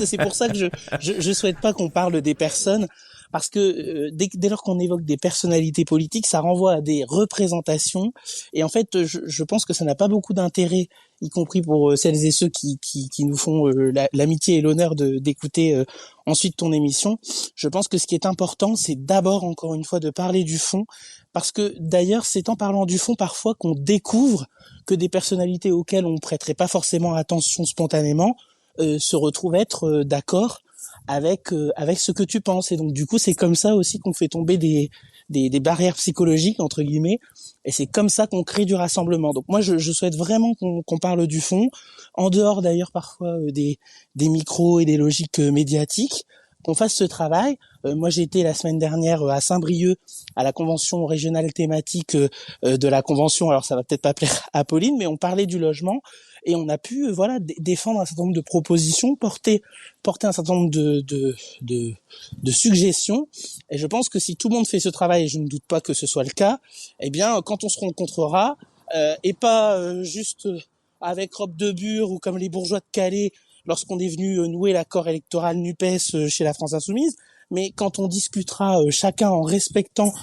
c'est pour ça que je souhaite pas qu'on parle des personnes, parce que dès lors qu'on évoque des personnalités politiques, ça renvoie à des représentations, et en fait, je pense que ça n'a pas beaucoup d'intérêt, y compris pour celles et ceux qui nous font l'amitié et l'honneur d'écouter ensuite ton émission. Je pense que ce qui est important, c'est d'abord, encore une fois, de parler du fond, parce que d'ailleurs, c'est en parlant du fond parfois qu'on découvre que des personnalités auxquelles on prêterait pas forcément attention spontanément se retrouvent être d'accord avec ce que tu penses. Et donc du coup, c'est comme ça aussi qu'on fait tomber des barrières psychologiques entre guillemets, et c'est comme ça qu'on crée du rassemblement. Donc moi je souhaite vraiment qu'on parle du fond, en dehors d'ailleurs parfois des micros et des logiques médiatiques, qu'on fasse ce travail. Moi j'ai été la semaine dernière à Saint-Brieuc à la convention régionale thématique de la convention, alors ça va peut-être pas plaire à Pauline, mais on parlait du logement. Et on a pu défendre un certain nombre de propositions, porter un certain nombre de suggestions. Et je pense que si tout le monde fait ce travail, et je ne doute pas que ce soit le cas, eh bien quand on se rencontrera, et pas juste avec robe de bure ou comme les bourgeois de Calais lorsqu'on est venu nouer l'accord électoral NUPES chez la France Insoumise, mais quand on discutera chacun en respectant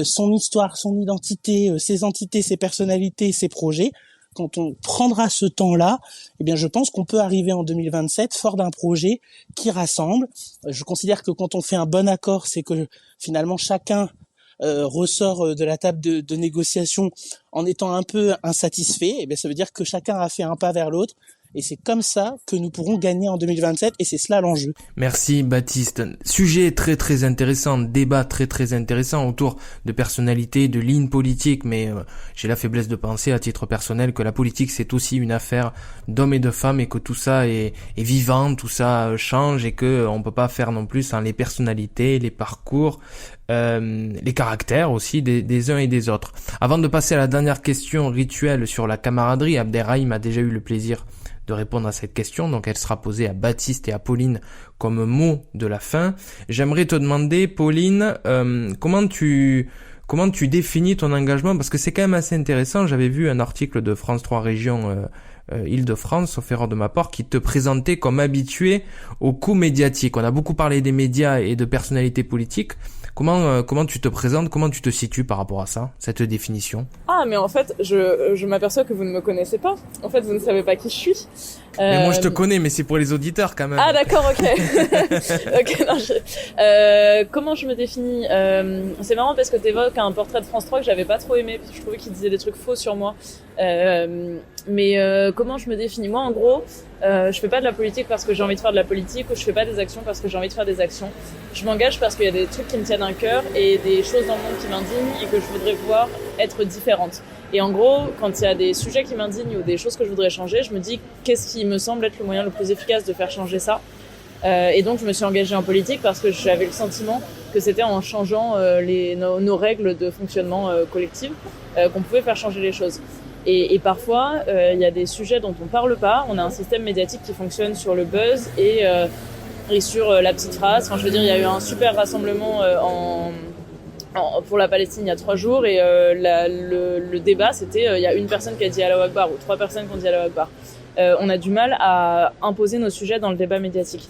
son histoire, son identité, ses entités, ses personnalités, ses projets. Quand on prendra ce temps-là, eh bien, je pense qu'on peut arriver en 2027 fort d'un projet qui rassemble. Je considère que quand on fait un bon accord, c'est que finalement chacun ressort de la table de négociation en étant un peu insatisfait. Eh bien, ça veut dire que chacun a fait un pas vers l'autre. Et c'est comme ça que nous pourrons gagner en 2027 et c'est cela l'enjeu. Merci Baptiste. Sujet très très intéressant, débat très très intéressant autour de personnalités, de lignes politiques, mais j'ai la faiblesse de penser à titre personnel que la politique c'est aussi une affaire d'hommes et de femmes et que tout ça est vivant, tout ça change et que on peut pas faire non plus sans les personnalités, les parcours, les caractères aussi des uns et des autres. Avant de passer à la dernière question rituelle sur la camaraderie, Abderrahim a déjà eu le plaisir de répondre à cette question, donc elle sera posée à Baptiste et à Pauline comme mot de la fin. J'aimerais te demander, Pauline, comment tu définis ton engagement, parce que c'est quand même assez intéressant. J'avais vu un article de France 3 Région Île-de-France, sauf erreur de ma part, qui te présentait comme habitué aux coups médiatiques. On a beaucoup parlé des médias et de personnalités politiques. Comment tu te présentes, comment tu te situes par rapport à ça, cette définition? Ah, mais en fait, je m'aperçois que vous ne me connaissez pas. En fait, vous ne savez pas qui je suis. Mais moi, je te connais, mais c'est pour les auditeurs quand même. Ah, d'accord, ok. Ok, non, comment je me définis C'est marrant parce que t'évoques un portrait de France 3 que j'avais pas trop aimé, parce que je trouvais qu'il disait des trucs faux sur moi. Mais comment je me définis? Moi, en gros, je fais pas de la politique parce que j'ai envie de faire de la politique, ou je fais pas des actions parce que j'ai envie de faire des actions. Je m'engage parce qu'il y a des trucs qui me tiennent à cœur et des choses dans le monde qui m'indignent et que je voudrais voir être différentes. Et en gros, quand il y a des sujets qui m'indignent ou des choses que je voudrais changer, je me dis qu'est-ce qui me semble être le moyen le plus efficace de faire changer ça. Et donc je me suis engagée en politique parce que j'avais le sentiment que c'était en changeant nos règles de fonctionnement collectif qu'on pouvait faire changer les choses. Et parfois, il y a des sujets dont on parle pas. On a un système médiatique qui fonctionne sur le buzz et sur la petite phrase. Enfin, je veux dire, il y a eu un super rassemblement pour la Palestine il y a 3 jours et le débat c'était il y a une personne qui a dit Allahu Akbar ou 3 personnes qui ont dit Allahu Akbar. On a du mal à imposer nos sujets dans le débat médiatique.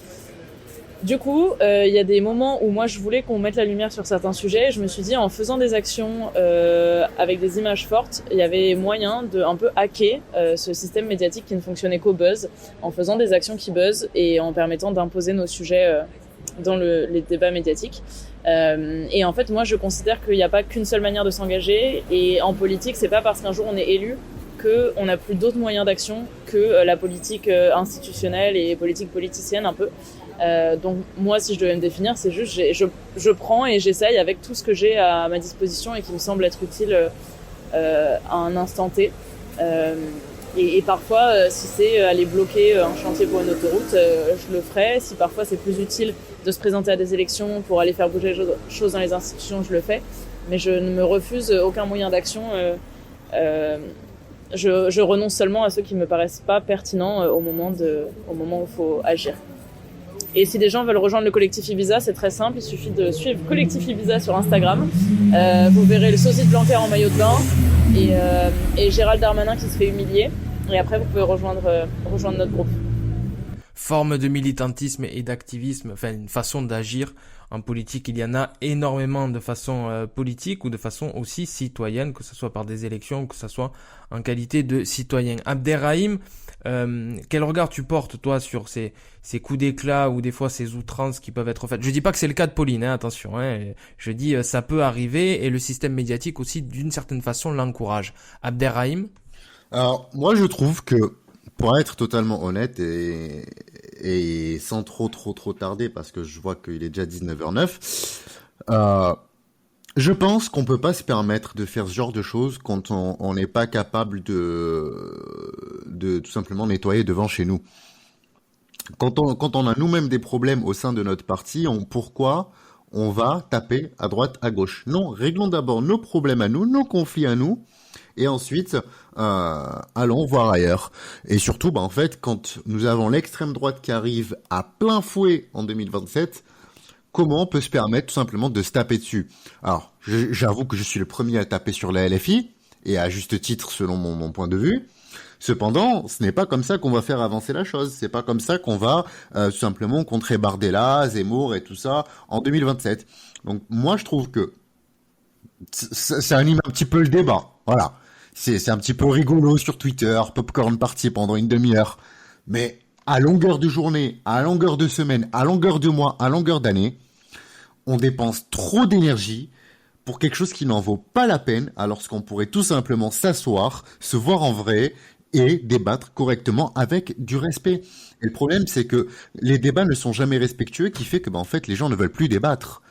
Du coup, il y a des moments où moi je voulais qu'on mette la lumière sur certains sujets. Je me suis dit en faisant des actions avec des images fortes, il y avait moyen de un peu hacker ce système médiatique qui ne fonctionnait qu'au buzz, en faisant des actions qui buzzent et en permettant d'imposer nos sujets dans les débats médiatiques. Et en fait, moi, je considère qu'il n'y a pas qu'une seule manière de s'engager. Et en politique, c'est pas parce qu'un jour on est élu qu'on n'a plus d'autres moyens d'action que la politique institutionnelle et politique politicienne un peu. Donc moi, si je devais me définir, c'est juste je prends et j'essaye avec tout ce que j'ai à ma disposition et qui me semble être utile à un instant T. Et parfois, si c'est aller bloquer un chantier pour une autoroute, je le ferai. Si parfois c'est plus utile de se présenter à des élections pour aller faire bouger les choses dans les institutions, je le fais. Mais je ne me refuse aucun moyen d'action. Je renonce seulement à ceux qui me paraissent pas pertinents au moment où il faut agir. Et si des gens veulent rejoindre le collectif Ibiza, c'est très simple, il suffit de suivre Collectif Ibiza sur Instagram. Vous verrez le sosie de Blanquer en maillot de bain et Gérald Darmanin qui se fait humilier. Et après, vous pouvez rejoindre notre groupe. Forme de militantisme et d'activisme, enfin une façon d'agir en politique, il y en a énormément de façon politique ou de façon aussi citoyenne, que ce soit par des élections, que ce soit en qualité de citoyen. Abderrahim, quel regard tu portes toi sur ces coups d'éclat ou des fois ces outrances qui peuvent être faites? Je dis pas que c'est le cas de Pauline, attention, je dis ça peut arriver et le système médiatique aussi d'une certaine façon l'encourage. Abderrahim? Alors, moi, je trouve que, pour être totalement honnête et sans trop tarder, parce que je vois qu'il est déjà 19h09, je pense qu'on peut pas se permettre de faire ce genre de choses quand on n'est pas capable de tout simplement nettoyer devant chez nous. Quand on a nous-mêmes des problèmes au sein de notre parti, pourquoi on va taper à droite, à gauche? Non, réglons d'abord nos problèmes à nous, nos conflits à nous, et ensuite, allons voir ailleurs. Et surtout, en fait, quand nous avons l'extrême droite qui arrive à plein fouet en 2027, comment on peut se permettre tout simplement de se taper dessus? Alors, j'avoue que je suis le premier à taper sur la LFI, et à juste titre selon mon point de vue. Cependant, ce n'est pas comme ça qu'on va faire avancer la chose. C'est pas comme ça qu'on va tout simplement contrer Bardella, Zemmour et tout ça en 2027. Donc moi, je trouve que ça anime un petit peu le débat. Voilà. C'est un petit peu rigolo sur Twitter, popcorn party pendant une demi-heure. Mais à longueur de journée, à longueur de semaine, à longueur de mois, à longueur d'année, on dépense trop d'énergie pour quelque chose qui n'en vaut pas la peine, alors qu'on pourrait tout simplement s'asseoir, se voir en vrai et débattre correctement avec du respect. Et le problème, c'est que les débats ne sont jamais respectueux, qui fait que, en fait, les gens ne veulent plus débattre.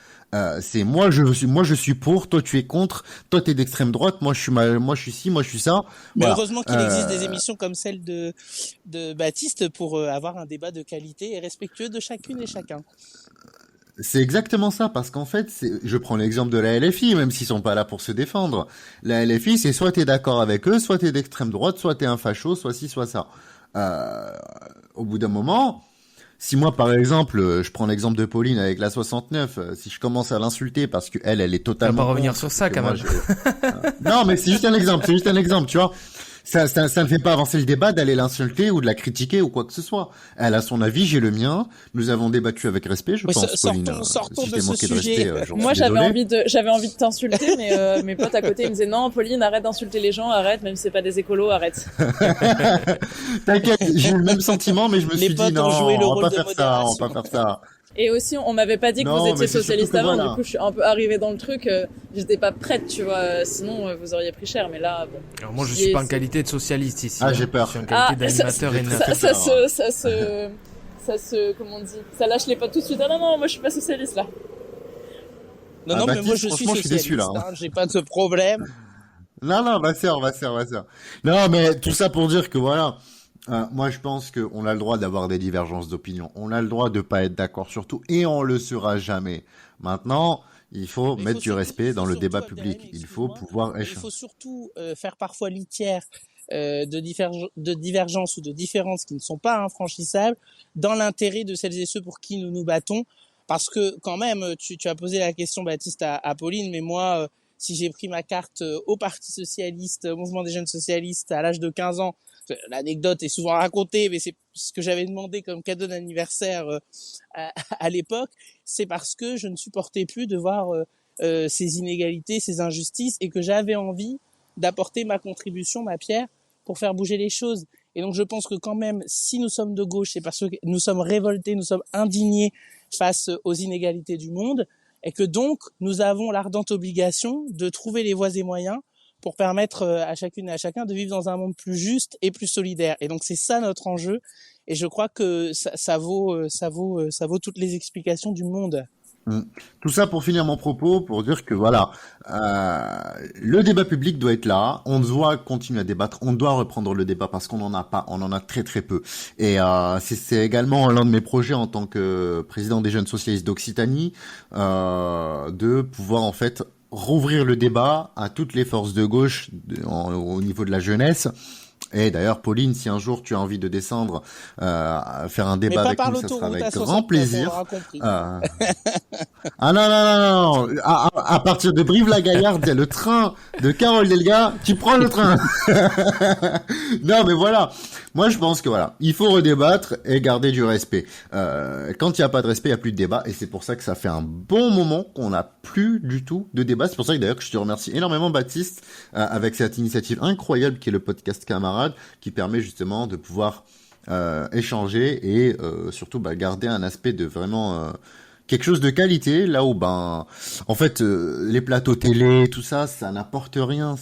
C'est moi je suis pour, toi tu es contre, toi t'es d'extrême droite, moi je suis ci, moi je suis ça. Mais Voilà. heureusement qu'il existe des émissions comme celle de Baptiste pour avoir un débat de qualité et respectueux de chacune et chacun. C'est exactement ça, parce qu'en fait, je prends l'exemple de la LFI, même s'ils sont pas là pour se défendre. La LFI, c'est soit t'es d'accord avec eux, soit t'es d'extrême droite, soit t'es un facho, soit ci, soit ça. Au bout d'un moment, si moi, par exemple, je prends l'exemple de Pauline avec la 69, si je commence à l'insulter parce que elle est On va totalement pas revenir contre, sur ça, que moi, Kamal. non, mais c'est juste un exemple, tu vois. Ça ne fait pas avancer le débat d'aller l'insulter ou de la critiquer ou quoi que ce soit. Elle a son avis, j'ai le mien. Nous avons débattu avec respect, je Oui, pense, Pauline. sortons Si je de t'ai ce manqué de sujet. respect, j'en Moi, suis désolé. j'avais envie de t'insulter, mais mes potes à côté ils me disaient non, Pauline, arrête d'insulter les gens, arrête, même si c'est pas des écolos, arrête. T'inquiète, j'ai eu le même sentiment, mais je me Les suis dit potes ont non, joué le on rôle va de pas faire ça, on va pas modération. faire ça. Et aussi, on m'avait pas dit que Non, vous mais étiez c'est surtout socialiste que avant, voilà. du coup, je suis un peu arrivée dans le truc. J'étais pas prête, tu vois. Sinon, vous auriez pris cher. Mais là, bon. Alors moi, je J'y suis ai- pas en qualité de socialiste ici. Ah, j'ai hein. peur. Je suis en qualité d'animateur et de Ça se, comment on dit, ça lâche les potes tout de suite. Ah non, non, moi je suis pas socialiste là. Non, Ah, non, mais Baptiste, moi je suis franchement, je suis déçu, là, socialiste, hein, j'ai pas de problème. Non, va faire. Non, mais tout ça pour dire que voilà, moi je pense qu'on a le droit d'avoir des divergences d'opinion. On a le droit de pas être d'accord sur tout et on le sera jamais. Maintenant, il faut Mais mettre du respect dans le surtout, débat Abderrahim, public. Il faut excuse-moi, pouvoir il échanger. faut surtout faire parfois litière de divergences ou de différences qui ne sont pas infranchissables dans l'intérêt de celles et ceux pour qui nous nous battons. Parce que quand même, tu as posé la question, Baptiste, à Pauline, mais moi, si j'ai pris ma carte au Parti Socialiste, au Mouvement des Jeunes Socialistes, à l'âge de 15 ans, l'anecdote est souvent racontée, mais c'est ce que j'avais demandé comme cadeau d'anniversaire à l'époque, c'est parce que je ne supportais plus de voir ces inégalités, ces injustices, et que j'avais envie d'apporter ma contribution, ma pierre, pour faire bouger les choses. Et donc je pense que quand même, si nous sommes de gauche, c'est parce que nous sommes révoltés, nous sommes indignés face aux inégalités du monde, et que donc nous avons l'ardente obligation de trouver les voies et moyens pour permettre à chacune et à chacun de vivre dans un monde plus juste et plus solidaire. Et donc c'est ça notre enjeu, et je crois que ça vaut toutes les explications du monde. Tout ça pour finir mon propos, pour dire que voilà, le débat public doit être là, on doit continuer à débattre, on doit reprendre le débat parce qu'on en a pas, on en a très très peu. Et c'est également l'un de mes projets en tant que président des jeunes socialistes d'Occitanie, de pouvoir en fait rouvrir le débat à toutes les forces de gauche au niveau de la jeunesse. Et d'ailleurs, Pauline, si un jour tu as envie de descendre, faire un Mais débat pas avec par nous, ça sera l'autoroute avec à grand 69, on plaisir. l'aura compris. Ah non. À partir de Brive-la-Gaillarde, il y a le train de Carole Delga. Tu prends le train. Non, mais voilà. Moi, je pense que voilà, il faut redébattre et garder du respect. Quand il n'y a pas de respect, il n'y a plus de débat. Et c'est pour ça que ça fait un bon moment qu'on n'a plus du tout de débat. C'est pour ça que d'ailleurs que je te remercie énormément, Baptiste, avec cette initiative incroyable qui est le podcast Camarades, qui permet justement de pouvoir échanger et surtout garder un aspect de vraiment quelque chose de qualité, là où en fait les plateaux télé, tout ça, ça n'apporte rien.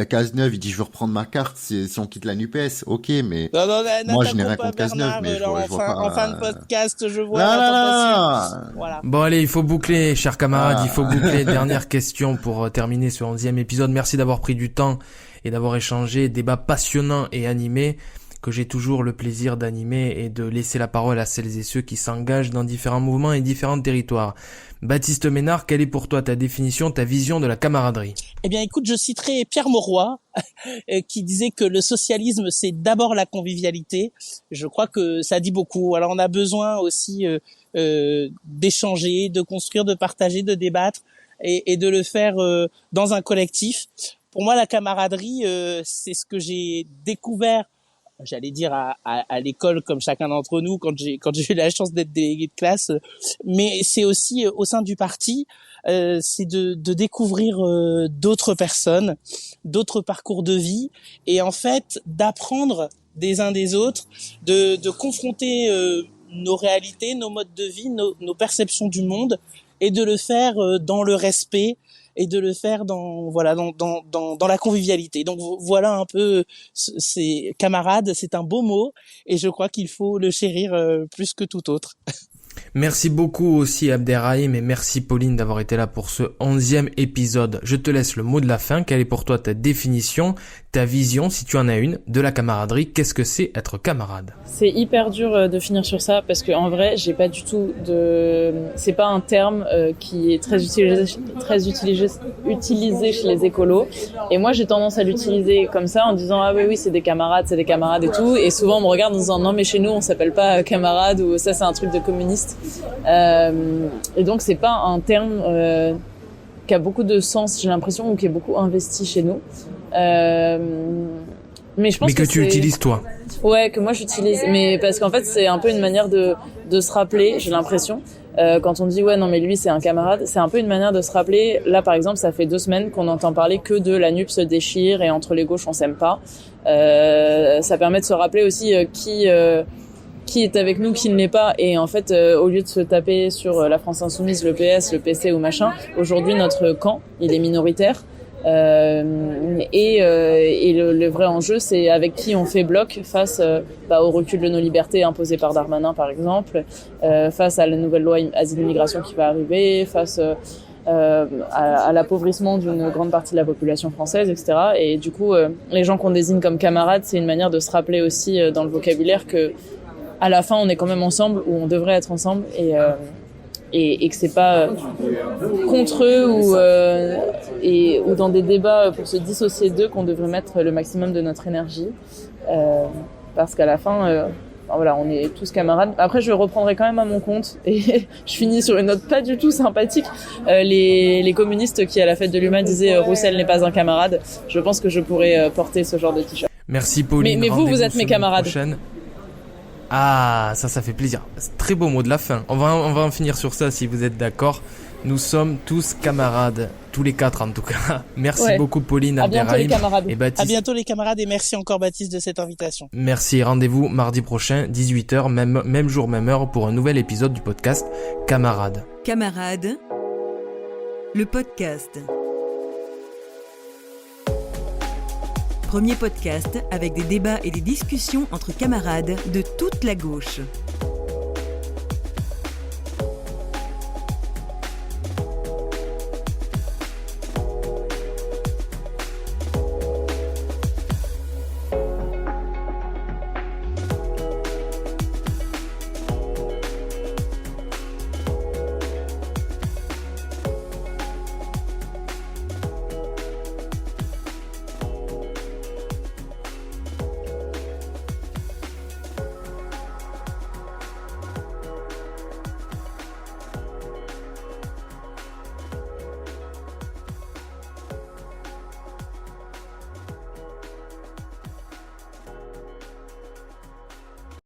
Cazeneuve, il dit je veux reprendre ma carte si on quitte la NUPES, ok, mais Non, moi je n'ai rien pas contre Cazeneuve, Bernard, mais je vois pas. en fin de podcast, je vois Là, la là, tentation. Voilà. Bon allez, il faut boucler, chers camarades, Ah. il faut boucler. Dernière question pour terminer ce 11e épisode. Merci d'avoir pris du temps et d'avoir échangé. Débat passionnant et animé que j'ai toujours le plaisir d'animer et de laisser la parole à celles et ceux qui s'engagent dans différents mouvements et différents territoires. Baptiste Ménard, quelle est pour toi ta définition, ta vision de la camaraderie ? Eh bien, écoute, je citerai Pierre Mauroy, qui disait que le socialisme, c'est d'abord la convivialité. Je crois que ça dit beaucoup. Alors, on a besoin aussi d'échanger, de construire, de partager, de débattre et de le faire dans un collectif. Pour moi, la camaraderie, c'est ce que j'ai découvert, j'allais dire à l'école comme chacun d'entre nous quand j'ai eu la chance d'être délégué de classe, mais c'est aussi au sein du parti, c'est de découvrir d'autres personnes, d'autres parcours de vie, et en fait d'apprendre des uns des autres, de confronter nos réalités, nos modes de vie, nos perceptions du monde, et de le faire dans le respect et de le faire dans la convivialité. Donc voilà un peu ces camarades, c'est un beau mot et je crois qu'il faut le chérir plus que tout autre. Merci beaucoup aussi Abderrahim et merci Pauline d'avoir été là pour ce 11e épisode. Je te laisse le mot de la fin. Quelle est pour toi ta définition, ta vision, si tu en as une, de la camaraderie? Qu'est-ce que c'est être camarade? C'est hyper dur de finir sur ça parce que en vrai, j'ai pas du tout c'est pas un terme qui est très utilisé chez les écolos. Et moi, j'ai tendance à l'utiliser comme ça en disant ah oui, c'est des camarades et tout. Et souvent, on me regarde en disant non mais chez nous, on s'appelle pas camarade ou ça c'est un truc de communiste. Et donc c'est pas un terme qui a beaucoup de sens, j'ai l'impression, ou qui est beaucoup investi chez nous. Mais je pense mais que tu utilises toi. Ouais, que moi j'utilise, mais parce qu'en fait c'est un peu une manière de se rappeler, j'ai l'impression. Quand on dit ouais non mais lui c'est un camarade, c'est un peu une manière de se rappeler. Là par exemple ça fait 2 semaines qu'on entend parler que de la NUP se déchire et entre les gauches on s'aime pas. Ça permet de se rappeler aussi qui est avec nous, qui ne l'est pas. Et en fait, au lieu de se taper sur la France Insoumise, le PS, le PC ou machin, aujourd'hui notre camp, il est minoritaire. Et le vrai enjeu, c'est avec qui on fait bloc face au recul de nos libertés imposé par Darmanin, par exemple, face à la nouvelle loi asile-immigration qui va arriver, face à l'appauvrissement d'une grande partie de la population française, etc. Et du coup, les gens qu'on désigne comme camarades, c'est une manière de se rappeler aussi dans le vocabulaire que à la fin, on est quand même ensemble, ou on devrait être ensemble, et que c'est pas contre eux ou dans des débats pour se dissocier d'eux qu'on devrait mettre le maximum de notre énergie, parce qu'à la fin, voilà, on est tous camarades. Après, je reprendrai quand même à mon compte, et je finis sur une note pas du tout sympathique. Les communistes qui, à la fête de l'UMA, disaient Roussel n'est pas un camarade. Je pense que je pourrais porter ce genre de t-shirt. Merci Pauline. Mais vous êtes mes camarades. Prochaine. Ah, ça fait plaisir. Très beau mot de la fin. On va en finir sur ça si vous êtes d'accord. Nous sommes tous camarades, tous les 4 en tout cas. Merci beaucoup Pauline, Abderrahim et Baptiste. À bientôt les camarades et merci encore Baptiste de cette invitation. Merci, rendez-vous mardi prochain, 18h, même jour, même heure pour un nouvel épisode du podcast Camarades. Camarades, le podcast. Premier podcast avec des débats et des discussions entre camarades de toute la gauche.